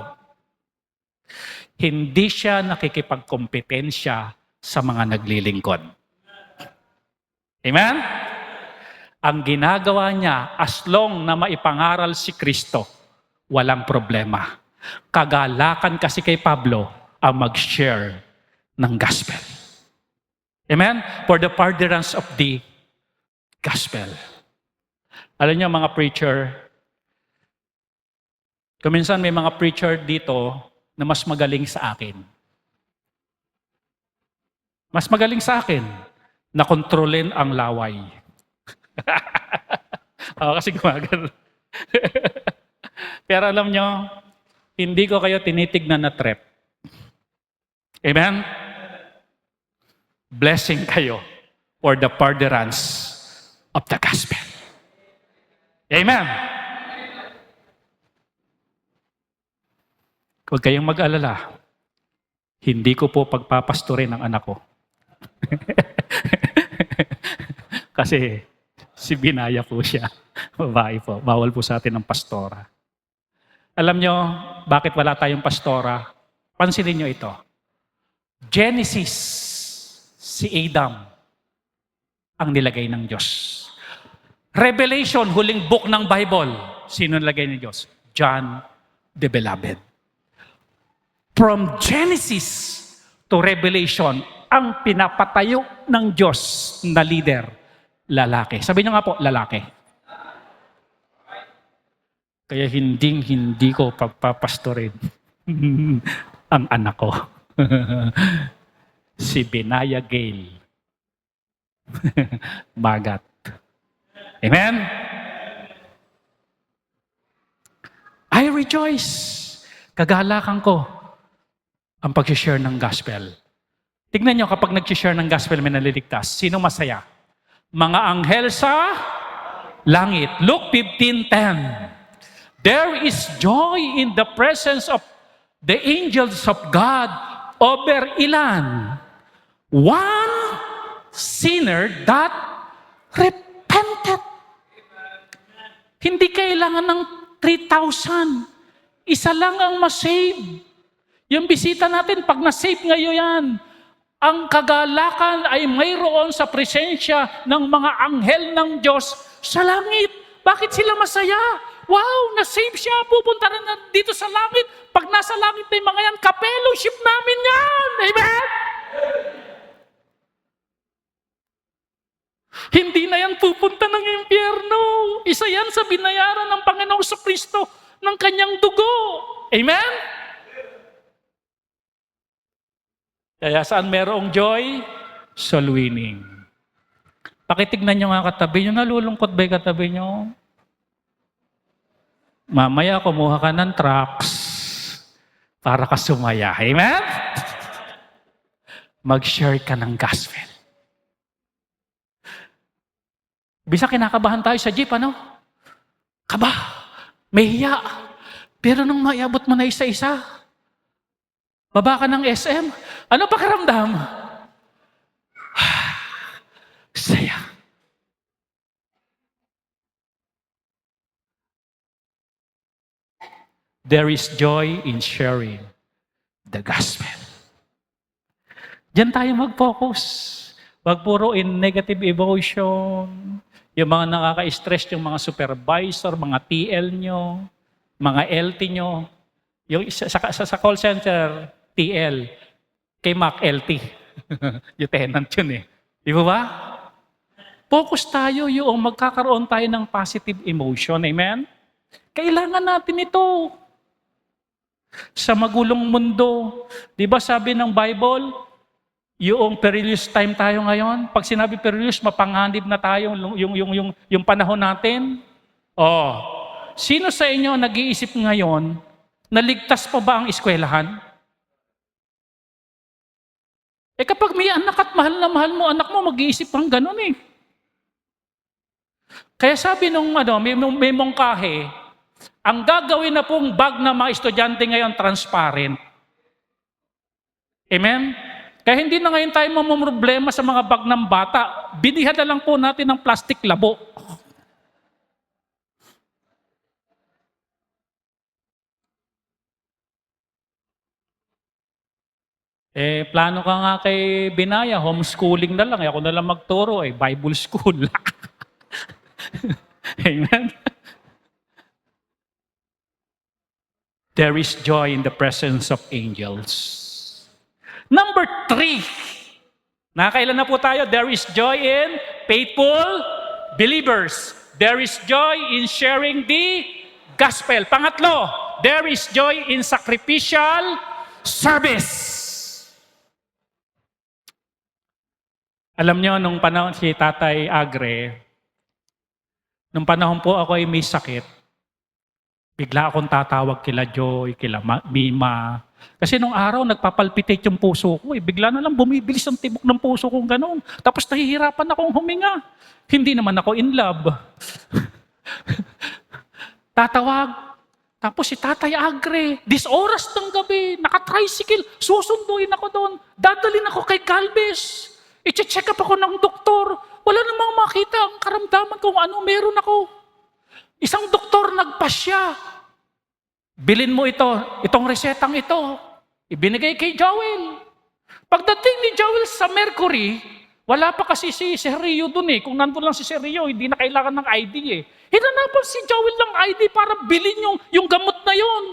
hindi siya nakikipagkompetensya sa mga naglilingkod. Amen? Ang ginagawa niya, as long na maipangaral si Kristo, walang problema. Kagalakan kasi kay Pablo ang mag-share ng gospel. Amen? For the furtherance of the gospel. Alam niyo mga preacher, kuminsan may mga preacher dito na mas magaling sa akin. Mas magaling sa akin na kontrolin ang laway. Kasi gumagano. Pero alam nyo, Hindi ko kayo tinitignan na threat. Amen? Blessing kayo for the furtherance of the gospel. Amen? Huwag kayong mag-alala. Hindi ko po pagpapastorin ang anak ko. Kasi si Binaya po siya. Babae po. Bawal po sa atin ang pastora. Alam nyo, bakit wala tayong pastora? Pansinin nyo ito. Genesis, si Adam ang nilagay ng Diyos. Revelation, huling book ng Bible, sino nilagay ng Diyos? John the Beloved. From Genesis to Revelation, ang pinapatayo ng Diyos na leader, lalaki. Sabi niyo nga po, lalaki. Kaya hindi ko pagpapastorin ang anak ko. Si Binaya Gail. Bagat. Amen? I rejoice. Kagalakan ko ang pag-share ng gospel. Tignan nyo, kapag nag-share ng gospel, may naliligtas. Sino masaya? Mga anghel sa langit. Luke 15:10. There is joy in the presence of the angels of God over ilan? One sinner that repented. Hindi kailangan ng 3,000. Isa lang ang masave. Yung bisita natin, pag na-save ngayon yan, ang kagalakan ay mayroon sa presensya ng mga anghel ng Diyos sa langit. Bakit sila masaya? Wow, na-save siya, pupunta na dito sa langit. Pag nasa langit na yung mga yan, ka-fellowship namin yan. Amen? Hindi na yan pupunta ng impyerno. Isa yan sa binayaran ng Panginoong Kristo ng kanyang dugo. Amen? Kaya saan merong joy? Soul winning. Pakitignan nyo nga katabi nyo, nalulungkot ba yung katabi nyo? Mamaya kumuha ka ng tracts para ka sumaya. Amen? Mag-share ka ng gospel. Bisa kinakabahan tayo sa jeep, ano? Kaba, may hiya. Pero nung maiabot mo na isa-isa, baba ka ng SM, ano pakiramdam? Saya. There is joy in sharing the gospel. Diyan tayo mag-focus. Wag puro in negative emotion. Yung mga nakaka-stress, yung mga supervisor, mga TL nyo, mga LT nyo. Yung sa call center, TL. Kay Mac, LT. Yung tenant yun eh. Di ba? Focus tayo yung magkakaroon tayo ng positive emotion. Amen? Kailangan natin ito. Sa magulong mundo. Di ba sabi ng Bible, yung perilous time tayo ngayon, pag sinabi perilous, mapanganib na tayo yung panahon natin. Oh, sino sa inyo nag-iisip ngayon, naligtas pa ba ang eskwelahan? Kapag may anak at mahal na mahal mo, anak mo, mag-iisip kang ganun eh. Kaya sabi nung may mongkahe, ang gagawin na pong bag na mga estudyante ngayon, transparent. Amen? Kaya hindi na ngayon tayo mamumroblema sa mga bag ng bata. Binihan na lang po natin ng plastic labo. Plano ka nga kay Binaya, homeschooling na lang. Ako na lang magturo, Bible school. Amen? There is joy in the presence of angels. Number 3. Nakakailan na po tayo? There is joy in faithful believers. There is joy in sharing the gospel. Pangatlo, there is joy in sacrificial service. Alam nyo, nung panahon si Tatay Agre, nung panahon po ako ay may sakit, Bigla akong tatawag kila Joy, kila Mima. Kasi nung araw, nagpapalpitate yung puso ko. Bigla na lang bumibilis ang tibok ng puso kong ganun. Tapos nahihirapan akong huminga. Hindi naman ako in love. Tatawag. Tapos si Tatay Agre, this oras ng gabi, naka-tricycle, susunduin ako doon. Dadalhin ako kay Galvez. I-check up ako ng doktor. Wala namang makita ang karamdaman kung ano meron ako. Isang doktor nagpasya. Bilin mo itong resetang ito. Ibinigay kay Joel. Pagdating ni Joel sa Mercury, wala pa kasi si Rio dun eh. Kung nandun lang si Rio, hindi na kailangan ng ID eh. Hinanapan si Joel ng ID para bilhin yung gamot na yon.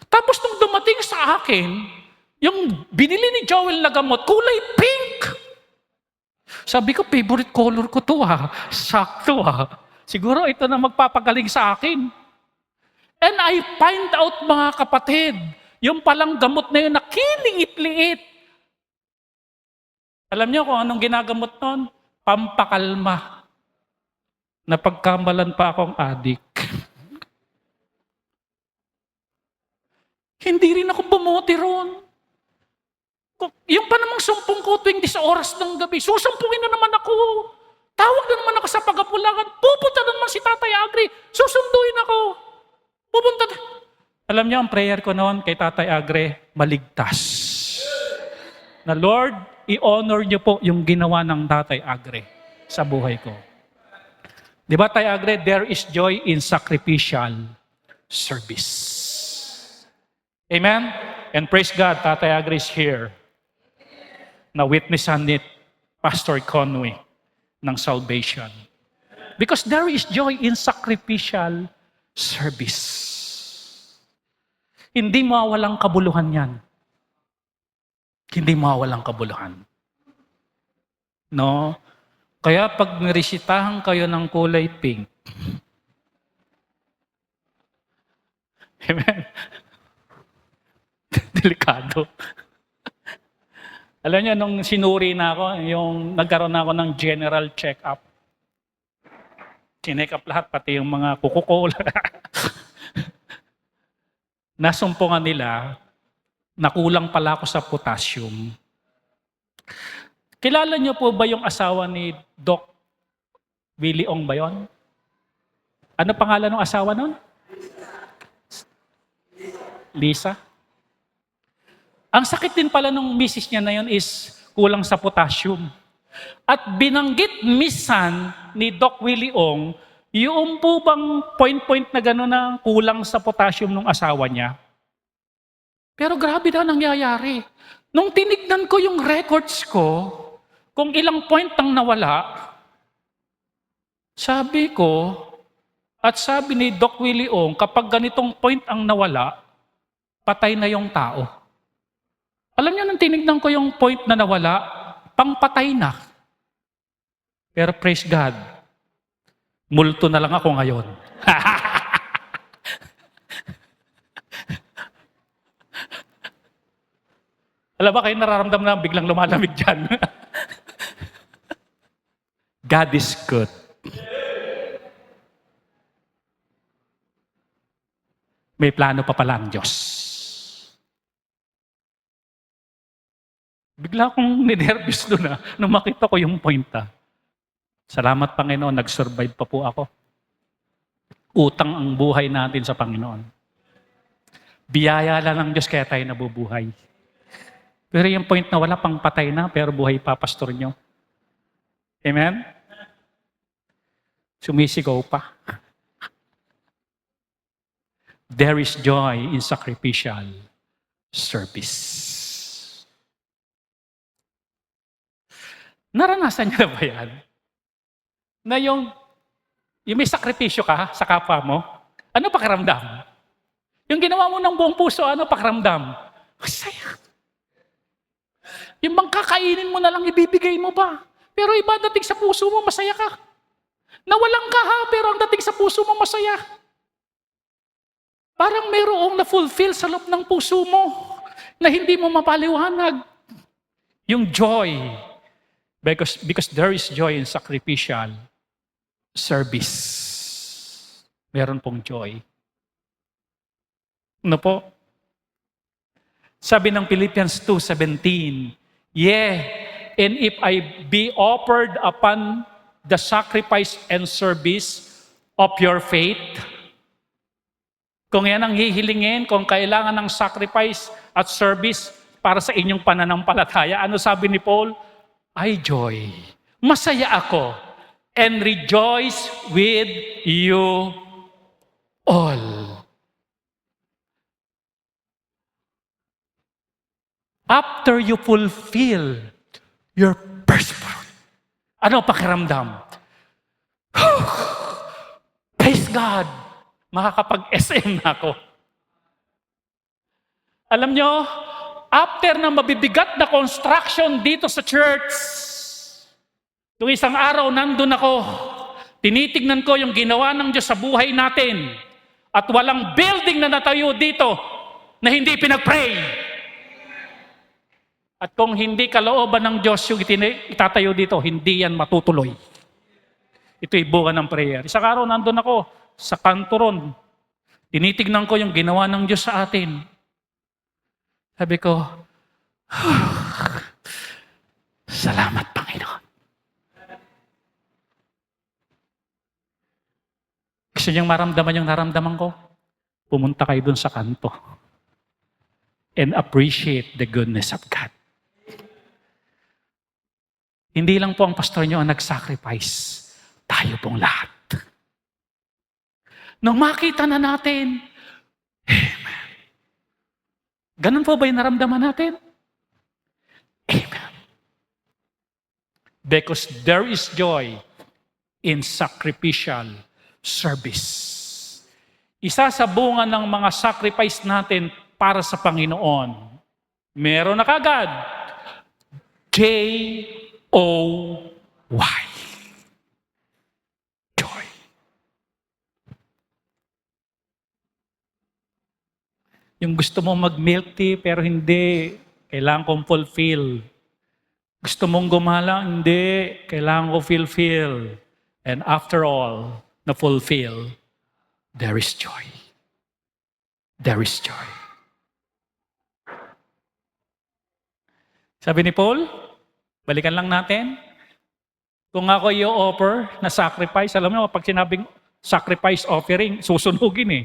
Tapos nung dumating sa akin, yung binili ni Joel na gamot, kulay pink. Sabi ko, favorite color ko to ha. Sakto ha. Siguro ito na magpapagaling sa akin. And I find out mga kapatid, yung palang gamot na yun na kilingit-liit. Alam niyo kung anong ginagamot nun? Pampakalma. Napagkamalan pa akong adik. Hindi rin ako bumuti ron. Yung pa namang sumpong ko tuwing 10 oras ng gabi, susumpungin na naman ako. Tawag na naman ako sa pagapulangan. Pupunta na naman si Tatay Agri. Susunduin ako. Pupunta na. Alam niyo, ang prayer ko noon kay Tatay Agri, maligtas. Na Lord, i-honor niyo po yung ginawa ng Tatay Agri sa buhay ko. Di ba, Tatay Agri, there is joy in sacrificial service. Amen? And praise God, Tatay Agri is here. Na-witnessan ni Pastor Conway ng salvation. Because there is joy in sacrificial service. Hindi mawawalang kabuluhan yan. Hindi mawawalang kabuluhan. No? Kaya pag niresitahan kayo ng kulay pink, amen? Delikado. Alam niyo, nung sinuri na ako, yung nagkaroon na ako ng general check-up. Chinek up lahat, pati yung mga kuko. Nasumpungan nila, nakulang pala ako sa potassium. Kilala niyo po ba yung asawa ni Doc Willie Ong ba yun? Ano pangalan ng asawa nun? Lisa? Ang sakit din pala nung misis niya na yun is kulang sa potassium. At binanggit minsan ni Doc Willie Ong, yung po bang point na gano'n na kulang sa potassium ng asawa niya. Pero grabe na nangyayari. Nung tinignan ko yung records ko, kung ilang point ang nawala, sabi ko, at sabi ni Doc Willie Ong, kapag ganitong point ang nawala, patay na yung tao. Alam niyo, nung tinignan ko yung point na nawala, pangpatay na. Pero praise God, multo na lang ako ngayon. Alam ba kayo nararamdaman na biglang lumalamig dyan? God is good. May plano pa pala ang Diyos. Bigla akong ninervous doon nung makita ko yung point. Salamat Panginoon, nag-survive pa po ako. Utang ang buhay natin sa Panginoon. Biyaya lang ng Diyos kaya tayo nabubuhay. Pero yung point na wala pang patay na, pero buhay pa pastor nyo. Amen? Sumisigaw pa. There is joy in sacrificial service. Naranasan niyo na ba yan? Na yung may sakripisyo ka sa kapwa mo, ano pakiramdam? Yung ginawa mo ng buong puso, ano pakiramdam? Masaya. Yung bang kakainin mo na lang, ibibigay mo ba? Pero iba dating sa puso mo, masaya ka. Nawalan ka ha, pero ang dating sa puso mo, masaya. Parang mayroong na-fulfill sa loob ng puso mo na hindi mo mapaliwanag. Yung joy. Because there is joy in sacrificial service. Meron pong joy. Ano po? Sabi ng Philippians 2:17, "Yea, and if I be offered upon the sacrifice and service of your faith," kung yan ang hihilingin, kung kailangan ng sacrifice at service para sa inyong pananampalataya, ano sabi ni Paul? "I joy." Masaya ako and rejoice with you all. After you fulfill your first fruit, ano pakiramdam? Praise God! Makakapag-SM na ako. Alam nyo, after na mabibigat na construction dito sa church, nung isang araw nandun ako, tinitignan ko yung ginawa ng Diyos sa buhay natin at walang building na natayo dito na hindi pinag-pray. At kung hindi kalooban ng Diyos yung itatayo dito, hindi yan matutuloy. Ito'y bunga ng prayer. Isang araw nandun ako sa kanto ron. Tinitignan ko yung ginawa ng Diyos sa atin. Sabi ko, salamat Panginoon. Gusto niyang maramdaman yung naramdaman ko? Pumunta kayo dun sa kanto and appreciate the goodness of God. Hindi lang po ang pastor nyo ang nag-sacrifice. Tayo pong lahat. Nung makita na natin, amen. Ganun po ba yung naramdaman natin? Amen. Because there is joy in sacrificial service. Isa sa bunga ng mga sacrifice natin para sa Panginoon, meron na kagad, J-O-Y. Joy. Yung gusto mo mag-milk tea pero hindi, kailangan kong fulfill. Gusto mong gumala, hindi, kailangan ko fulfill. And after all, na fulfill, there is joy. There is joy. Sabi ni Paul, balikan lang natin. Kung ako i-offer na sacrifice, alam mo, pag sinabing sacrifice offering, susunugin eh.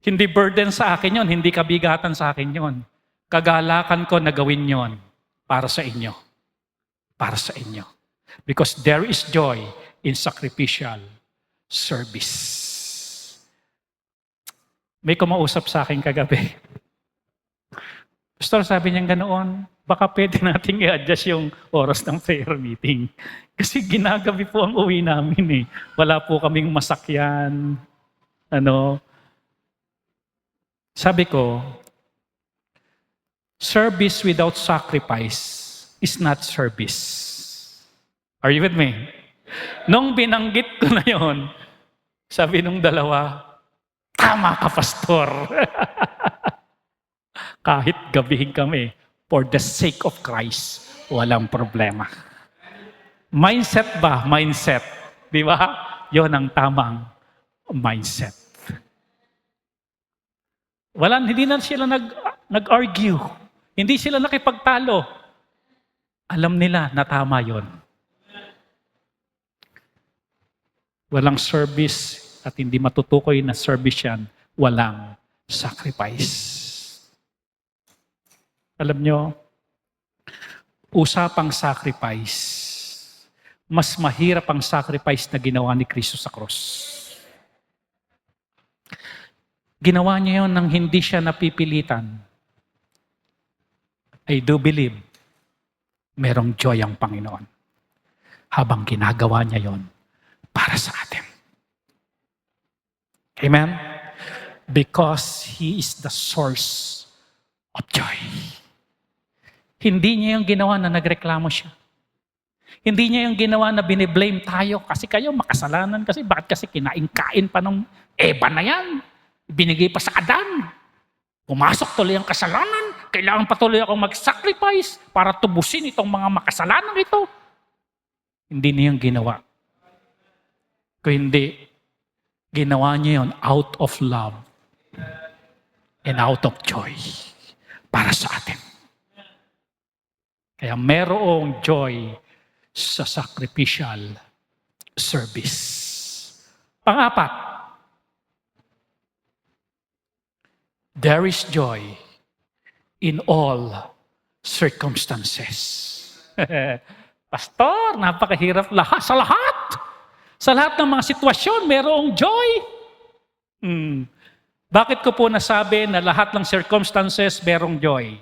Hindi burden sa akin yon, hindi kabigatan sa akin yon. Kagalakan ko na gawin yon para sa inyo. Para sa inyo. Because there is joy in sacrificial service. May kumausap sa akin kagabi. Pastor, sabi niya ganoon, baka pwede natin i-adjust yung oras ng prayer meeting. Kasi ginagabi po ang uwi namin eh. Wala po kaming masakyan. Sabi ko, service without sacrifice is not service. Are you with me? Nung binanggit ko na yon, sabi nung dalawa, tama ka, Pastor. Kahit gabihin kami, for the sake of Christ, walang problema. Mindset ba? Mindset. Di ba? Yon ang tamang mindset. Hindi na sila nag-argue. Hindi sila nakipagtalo. Alam nila na tama yon. Walang service at hindi matutukoy na service yan, walang sacrifice. Alam nyo, usapang sacrifice, mas mahirap ang sacrifice na ginawa ni Kristo sa cross. Ginawa niya yon nang hindi siya napipilitan. I do believe, merong joy ang Panginoon habang ginagawa niya yon para sa atin. Amen? Because He is the source of joy. Hindi niya yung ginawa na nagreklamo siya. Hindi niya yung ginawa na biniblame tayo kasi kayo makasalanan kasi bakit kasi kinain-kain pa ng Eva na yan. Binigay pa sa Adan. Pumasok tuloy ang kasalanan. Kailangan patuloy akong mag-sacrifice para tubusin itong mga makasalanan ito. Hindi niya yung ginawa. Kung hindi, ginawa niya yun out of love and out of joy para sa atin. Kaya merong joy sa sacrificial service. Pang-apat, there is joy in all circumstances. Pastor, napakahirap lahat. Sa lahat. Sa lahat ng mga sitwasyon, merong joy. Bakit ko po nasabi na lahat ng circumstances merong joy?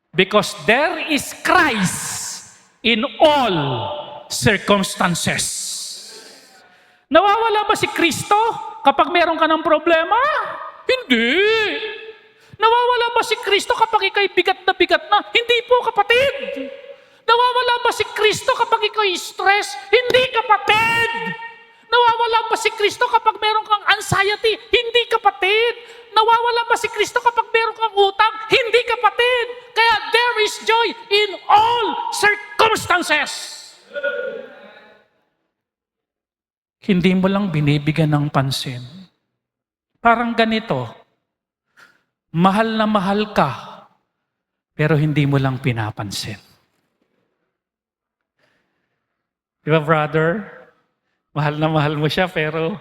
Because there is Christ in all circumstances. Nawawala ba si Kristo kapag meron ka ng problema? Hindi. Nawawala ba si Kristo kapag ikaw'y bigat na? Hindi po, kapatid. Nawawala ba si Kristo kapag ikaw'y stress? Hindi, kapatid. Nawawala ba si Kristo kapag meron kang anxiety? Hindi, kapatid. Nawawala ba si Kristo kapag meron kang utang? Hindi, kapatid. Kaya there is joy in all circumstances. Hindi mo lang binibigyan ng pansin. Parang ganito, mahal na mahal ka, pero hindi mo lang pinapansin. Di ba, brother? Mahal na mahal mo siya, pero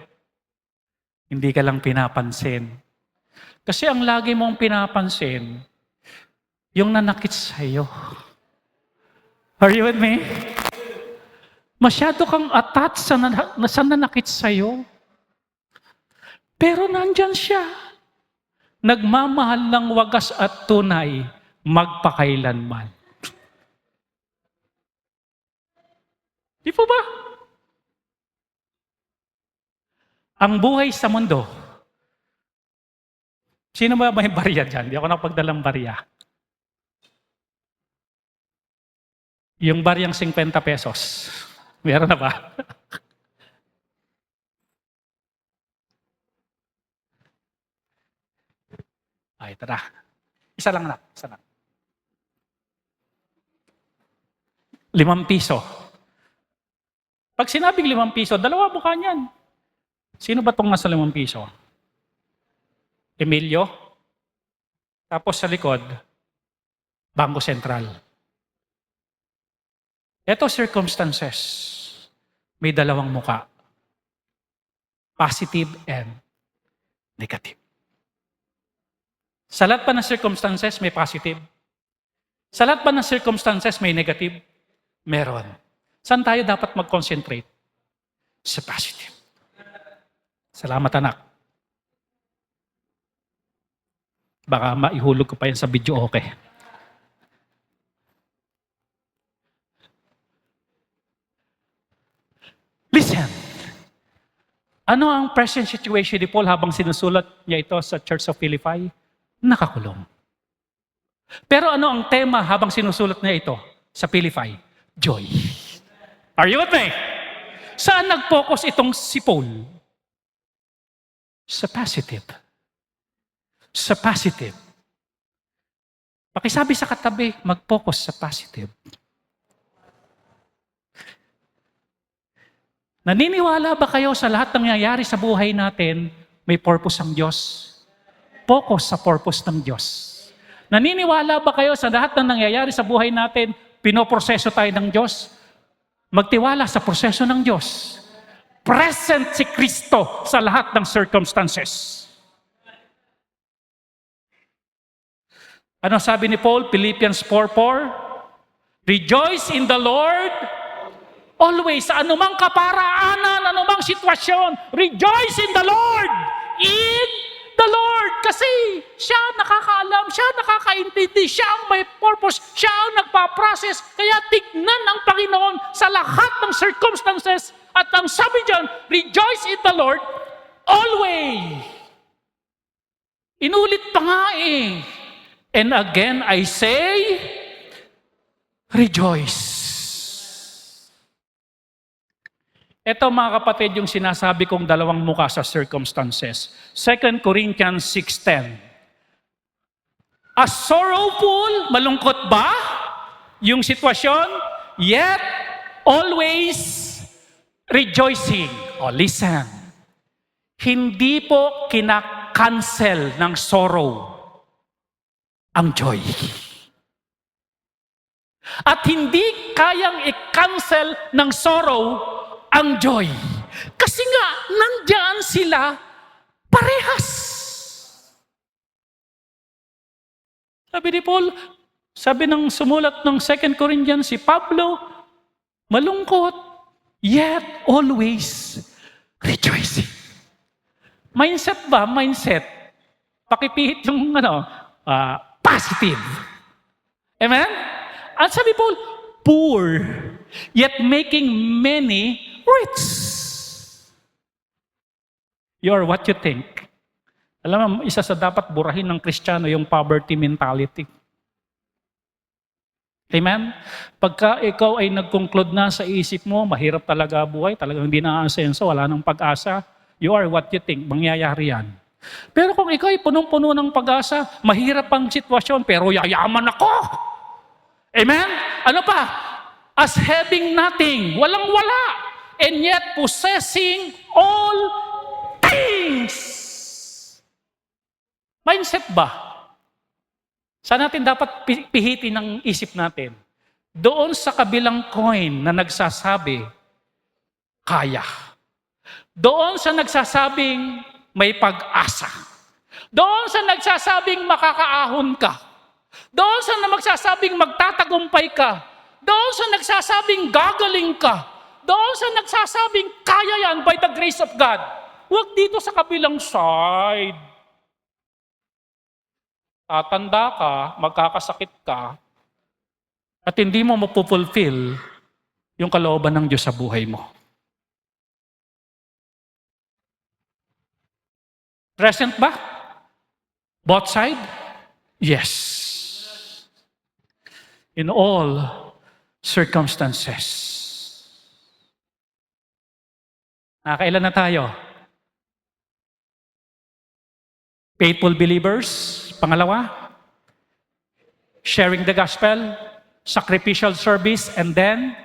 hindi ka lang pinapansin. Kasi ang lagi mong pinapansin, yung nanakit sa'yo. Are you with me? Masyado kang attached sa nanakit sa'yo. Pero nandyan siya. Nagmamahal ng wagas at tunay, magpakailanman. Di po ba? Ang buhay sa mundo. Sino ba may barya dyan? Di ako nakapagdalang barya. Yung baryang 50 pesos. Meron na ba? Ay, tara. Isa lang na. Isa lang. 5 piso. Pag sinabing 5 piso, dalawa mukha niyan. Sino ba itong nasa 5 piso? Emilio? Tapos sa likod, Bangko Sentral. Ito circumstances. May dalawang muka. Positive and negative. Sa lahat pa ng circumstances, may positive. Sa lahat pa ng circumstances, may negative. Meron. Saan tayo dapat mag-concentrate? Sa positive. Salamat, anak. Baka maihulog ko pa yan sa video, okay. Listen. Ano ang present situation ni Paul habang sinusulat niya ito sa Church of Philippi? Nakakulong. Pero ano ang tema habang sinusulat niya ito sa Philippi? Joy. Are you with me? Saan nag-focus itong si Paul? Sa positive. Sa positive. Pakisabi sa katabi, mag-focus sa positive. Naniniwala ba kayo sa lahat ng nangyayari sa buhay natin, may purpose ang Diyos? Focus sa purpose ng Diyos. Naniniwala ba kayo sa lahat ng nangyayari sa buhay natin, pinoproseso tayo ng Diyos? Magtiwala sa proseso ng Diyos. Present si Kristo sa lahat ng circumstances. Ano sabi ni Paul? Philippians 4:4. Rejoice in the Lord always. Sa anumang kaparaanan, anumang sitwasyon, rejoice in the Lord. In the Lord. Kasi siya nakakaalam, siya nakakaintindi, siya ang may purpose, siya ang nagpa-process. Kaya tignan ng Panginoon sa lahat ng circumstances. At ang sabi dyan, rejoice in the Lord always. Inulit pa nga eh. And again, I say, rejoice. Ito mga kapatid, yung sinasabi kong dalawang muka sa circumstances. 2 Corinthians 6:10. As sorrowful, malungkot ba yung sitwasyon? Yet, always rejoicing. O listen, hindi po i-cancel ng sorrow ang joy. At hindi kayang i-cancel ng sorrow ang joy. Kasi nga, nandiyan sila parehas. Sabi ni Paul, sabi ng sumulat ng 2 Corinthians, si Pablo, malungkot, yet always rejoicing. Mindset ba? Mindset. Pakipihit yung positive. Amen? At sabi Paul, poor, yet making many rich. You are what you think. Alam mo, isa sa dapat burahin ng Kristiyano yung poverty mentality. Amen? Pagka ikaw ay nag-conclude na sa isip mo, mahirap talaga buhay, talagang hindi na-asenso, wala nang pag-asa, you are what you think, mangyayari yan. Pero kung ikaw ay punong-puno ng pag-asa, mahirap ang sitwasyon, pero yayaman ako. Amen? Ano pa? As having nothing, walang-wala, and yet possessing all things. Mindset ba? Saan natin dapat pihitin ang isip natin? Doon sa kabilang coin na nagsasabi, kaya. Doon sa nagsasabing may pag-asa. Doon sa nagsasabing makakaahon ka. Doon sa magsasabing magtatagumpay ka. Doon sa nagsasabing gagaling ka. Doon sa nagsasabing kaya yan by the grace of God. Huwag dito sa kabilang side. Tatanda ka, magkakasakit ka, at hindi mo mapupulfill yung kalooban ng Diyos sa buhay mo. Present ba? Both side? Yes. In all circumstances. Nakailan na tayo? Faithful believers. Pangalawa, sharing the gospel, sacrificial service, and then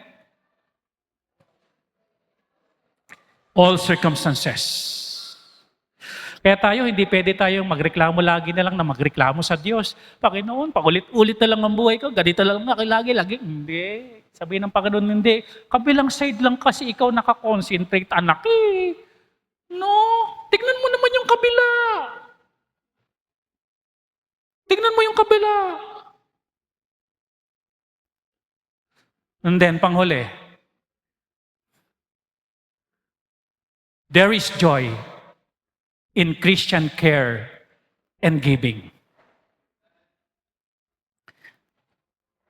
all circumstances. Kaya tayo, hindi pwede tayong magreklamo lagi na lang na magreklamo sa Diyos. Panginoon, paulit-ulit na lang ang buhay ko, ganito lang na lagi. Hindi. Sabihin ng Panginoon, hindi. Kabilang side lang kasi ikaw nakakonsentrate, anak eh. No, tignan mo naman yung kabila. Tignan mo yung kabila. And then, panghuli, there is joy in Christian care and giving.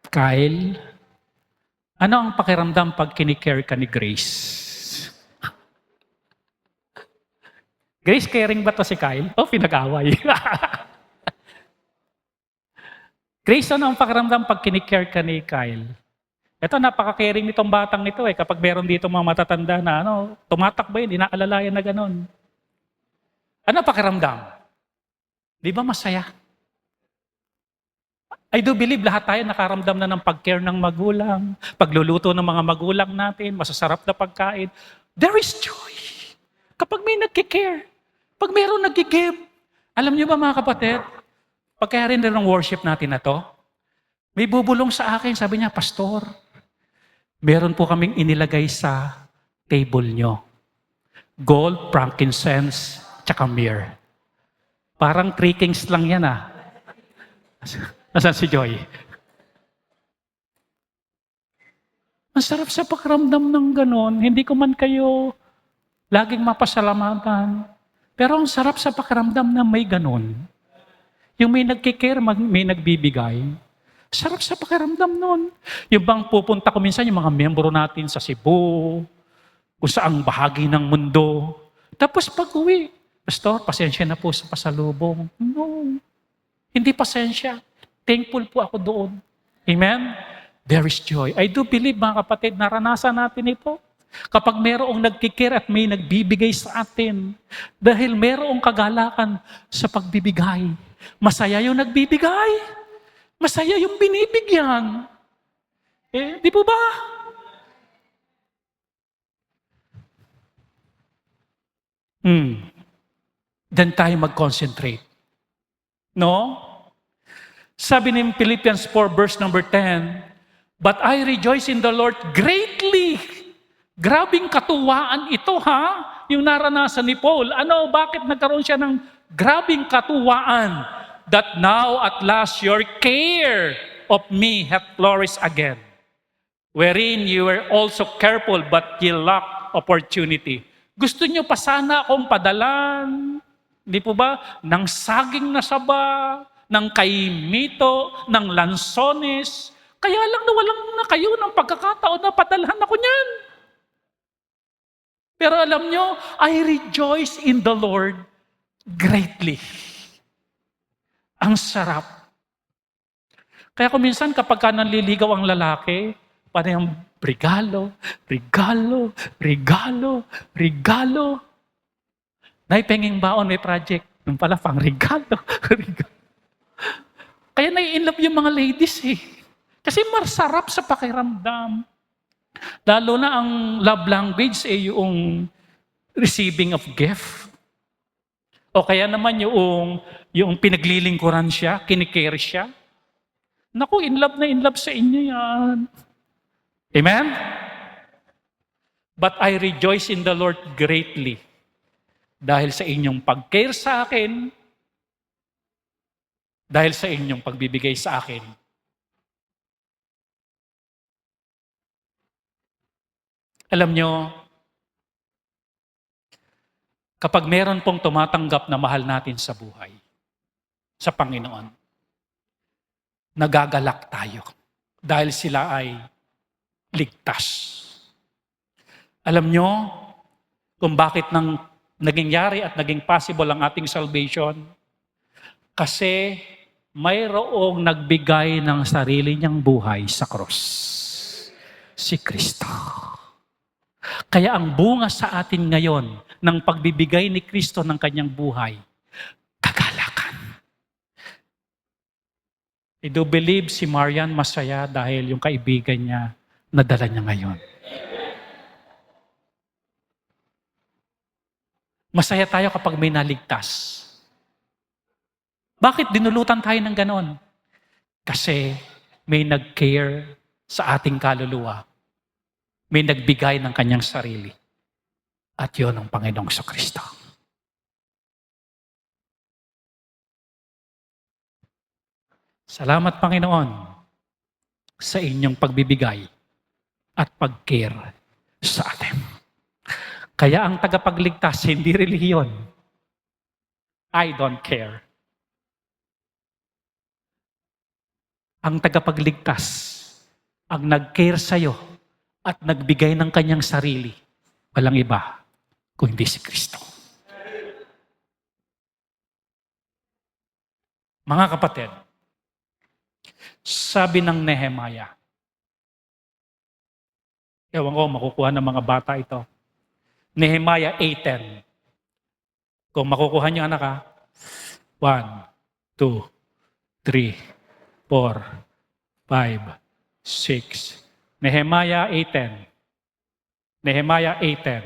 Kyle, ano ang pakiramdam pag kinikare ka ni Grace? Grace, caring ba to si Kyle? Oh, pinag-away. Grace, ano ang pakiramdam pag kinikare ka ni Kyle? Ito, napaka-caring nitong batang nito eh. Kapag meron dito mga matatanda na tumatakbo yun, inaalalayan na ganun. Ano pakiramdam? Di ba masaya? I do believe lahat tayo nakaramdam na ng pag-care ng magulang, pagluluto ng mga magulang natin, masasarap na pagkain. There is joy. Kapag may nagkikare, pag mayroon nagkikigive. Alam niyo ba mga kapatid, pagkaya rin ng worship natin na to, may bubulong sa akin, sabi niya, Pastor, meron po kaming inilagay sa table nyo. Gold, frankincense, tsaka myrrh. Parang 3 kings lang yan ah. Nasaan si Joy? Masarap sa pakiramdam ng ganon. Hindi ko man kayo laging mapasalamatan. Pero ang sarap sa pakiramdam na may ganon. Yung may nagkikare, may nagbibigay. Sarap sa pakiramdam nun. Yung bang pupunta ko minsan, yung mga miyembro natin sa Cebu, kung saang bahagi ng mundo. Tapos pag-uwi, Pastor, pasensya na po sa pasalubong. No, hindi pasensya. Thankful po ako doon. Amen? There is joy. I do believe, mga kapatid, naranasan natin ito. Kapag mayroong nagkikare at may nagbibigay sa atin, dahil mayroong kagalakan sa pagbibigay. Masaya yung nagbibigay. Masaya yung binibigyan. Eh, di po ba? Then tayo mag-concentrate. No? Sabi ni Philippians 4 verse number 10, "But I rejoice in the Lord greatly." Grabing katuwaan ito yung naranasan ni Paul. Bakit nagkaroon siya ng grabing katuwaan? "That now at last your care of me hath flourished again, wherein you were also careful but ye lack opportunity." Gusto nyo pa sana akong padalan, hindi po ba? Ng saging na saba, ng kaimito, ng lansones. Kaya lang nawalan na kayo ng pagkakataon na padalhan ako niyan. Pero alam nyo, I rejoice in the Lord greatly. Ang sarap. Kaya kung minsan kapag nanliligaw ang lalaki, parang regalo, regalo, regalo, regalo. Naipenging baon, may project. Nung pala, pang regalo, regalo. Kaya nai-inlove yung mga ladies Kasi masarap sa pakiramdam. Lalo na ang love language yung receiving of gift. O kaya naman yung pinaglilingkuran siya, kinikere siya. Naku, in love sa inyo yan. Amen? "But I rejoice in the Lord greatly." Dahil sa inyong pag-care sa akin, dahil sa inyong pagbibigay sa akin. Alam nyo, kapag meron pong tumatanggap na mahal natin sa buhay, sa Panginoon, nagagalak tayo dahil sila ay ligtas. Alam nyo kung bakit naging yari at naging possible ang ating salvation? Kasi mayroong nagbigay ng sarili niyang buhay sa krus. Si Kristo. Kaya ang bunga sa atin ngayon ng pagbibigay ni Kristo ng kanyang buhay, kagalakan. I do believe si Marian masaya dahil yung kaibigan niya nadala niya ngayon. Masaya tayo kapag may naligtas. Bakit dinulutan tayo ng ganon? Kasi may nag-care sa ating kaluluwa. May nagbigay ng kanyang sarili. At yun ang Panginoong Kristo. Salamat, Panginoon, sa inyong pagbibigay at pag-care sa atin. Kaya ang tagapagligtas, hindi relihiyon. I don't care. Ang tagapagligtas, ang nag-care sa'yo at nagbigay ng kanyang sarili, walang iba kundi si Kristo. Mga kapatid, sabi ng Nehemiah, ewan ko, makukuha ng mga bata ito. Nehemiah 8:10. Kung makukuha niyo anak 1, 2, 3, 4, 5, 6. Nehemiah 8:10. Nehemiah 8:10.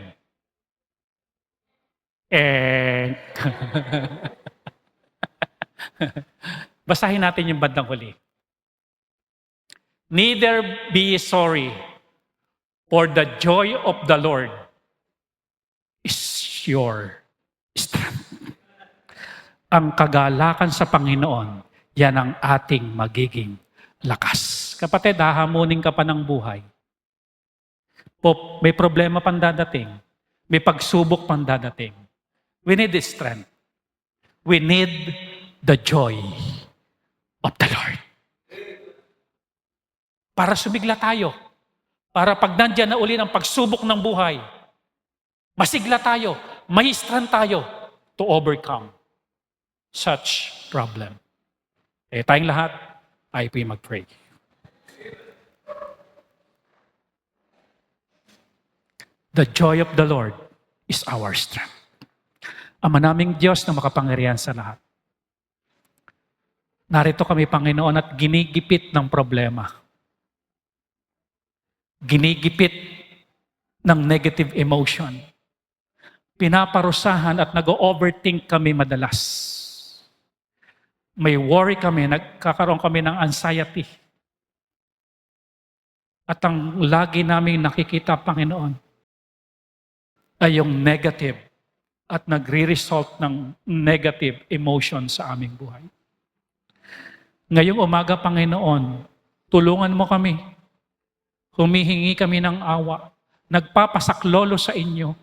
Basahin natin yung bandang huli. "Neither be sorry, for the joy of the Lord is your strength." Ang kagalakan sa Panginoon, yan ang ating magiging lakas. Kapatid, hahamunin ka pa ng buhay. May problema pang dadating. May pagsubok pang dadating. We need the strength. We need the joy of the Lord. Para sumigla tayo. Para pag nandyan na uli ang pagsubok ng buhay, masigla tayo, may strength tayo to overcome such problem. Tayong lahat, tayo po'y mag-pray. The joy of the Lord is our strength. Ama naming Diyos na makapangyarihan sa lahat. Narito kami, Panginoon, at ginigipit ng problema. Ginigipit ng negative emotion. pinaparusahan at nag-overthink kami madalas. May worry kami, nagkakaroon kami ng anxiety. At ang lagi naming nakikita, Panginoon, ay yung negative at nagre-result ng negative emotion sa aming buhay. Ngayong umaga, Panginoon, tulungan mo kami. Humihingi kami ng awa. Nagpapasaklolo sa inyo.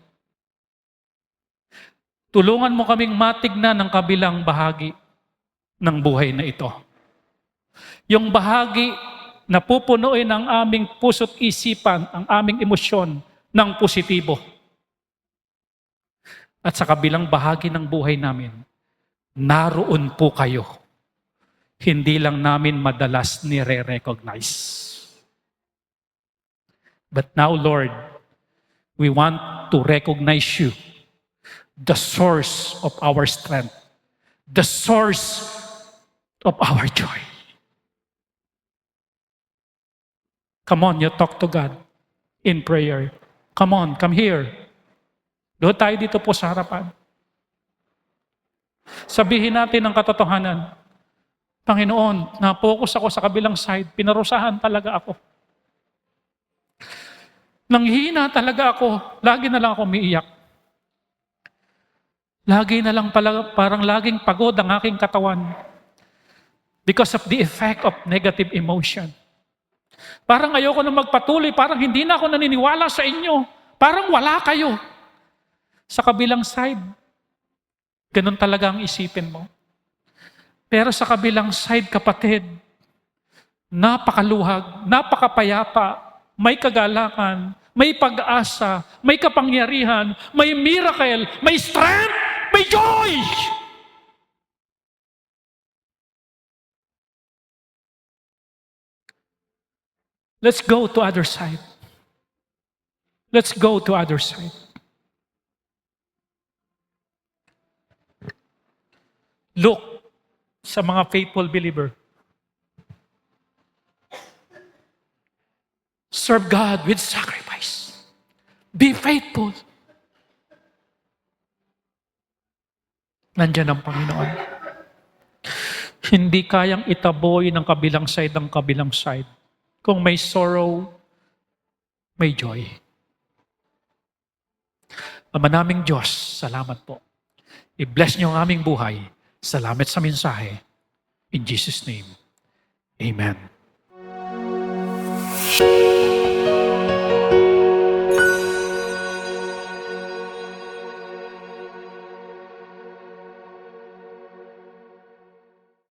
Tulungan mo kaming matignan ng kabilang bahagi ng buhay na ito. Yung bahagi na pupunuin ang aming puso't isipan, ang aming emosyon ng positibo. At sa kabilang bahagi ng buhay namin, naroon po kayo. Hindi lang namin madalas nire-recognize. But now, Lord, we want to recognize you, the source of our strength, the source of our joy. Come on, you talk to God in prayer. Come on, come here. Doon tayo dito po sa harapan. Sabihin natin ang katotohanan. Panginoon, na-focus ako sa kabilang side. Pinarusahan talaga ako. Nanghina talaga ako. Lagi na lang ako umiiyak. Lagi na lang parang laging pagod ang aking katawan. Because of the effect of negative emotion. Parang ayoko na magpatuloy. Parang hindi na ako naniniwala sa inyo. Parang wala kayo. Sa kabilang side, ganun talaga ang isipin mo. Pero sa kabilang side, kapatid, napakaluhag, napakapayapa, may kagalakan, may pag-asa, may kapangyarihan, may miracle, may strength, may joy! Let's go to other side. Let's go to other side. Look sa mga faithful believer. Serve God with sacrifice. Be faithful. Nandiyan ang Panginoon. Hindi kayang itaboy ng kabilang side ng kabilang side. Kung may sorrow, may joy. Ama naming Diyos, salamat po. I-bless niyo ang aming buhay. Salamat sa mensahe. In Jesus' name, Amen.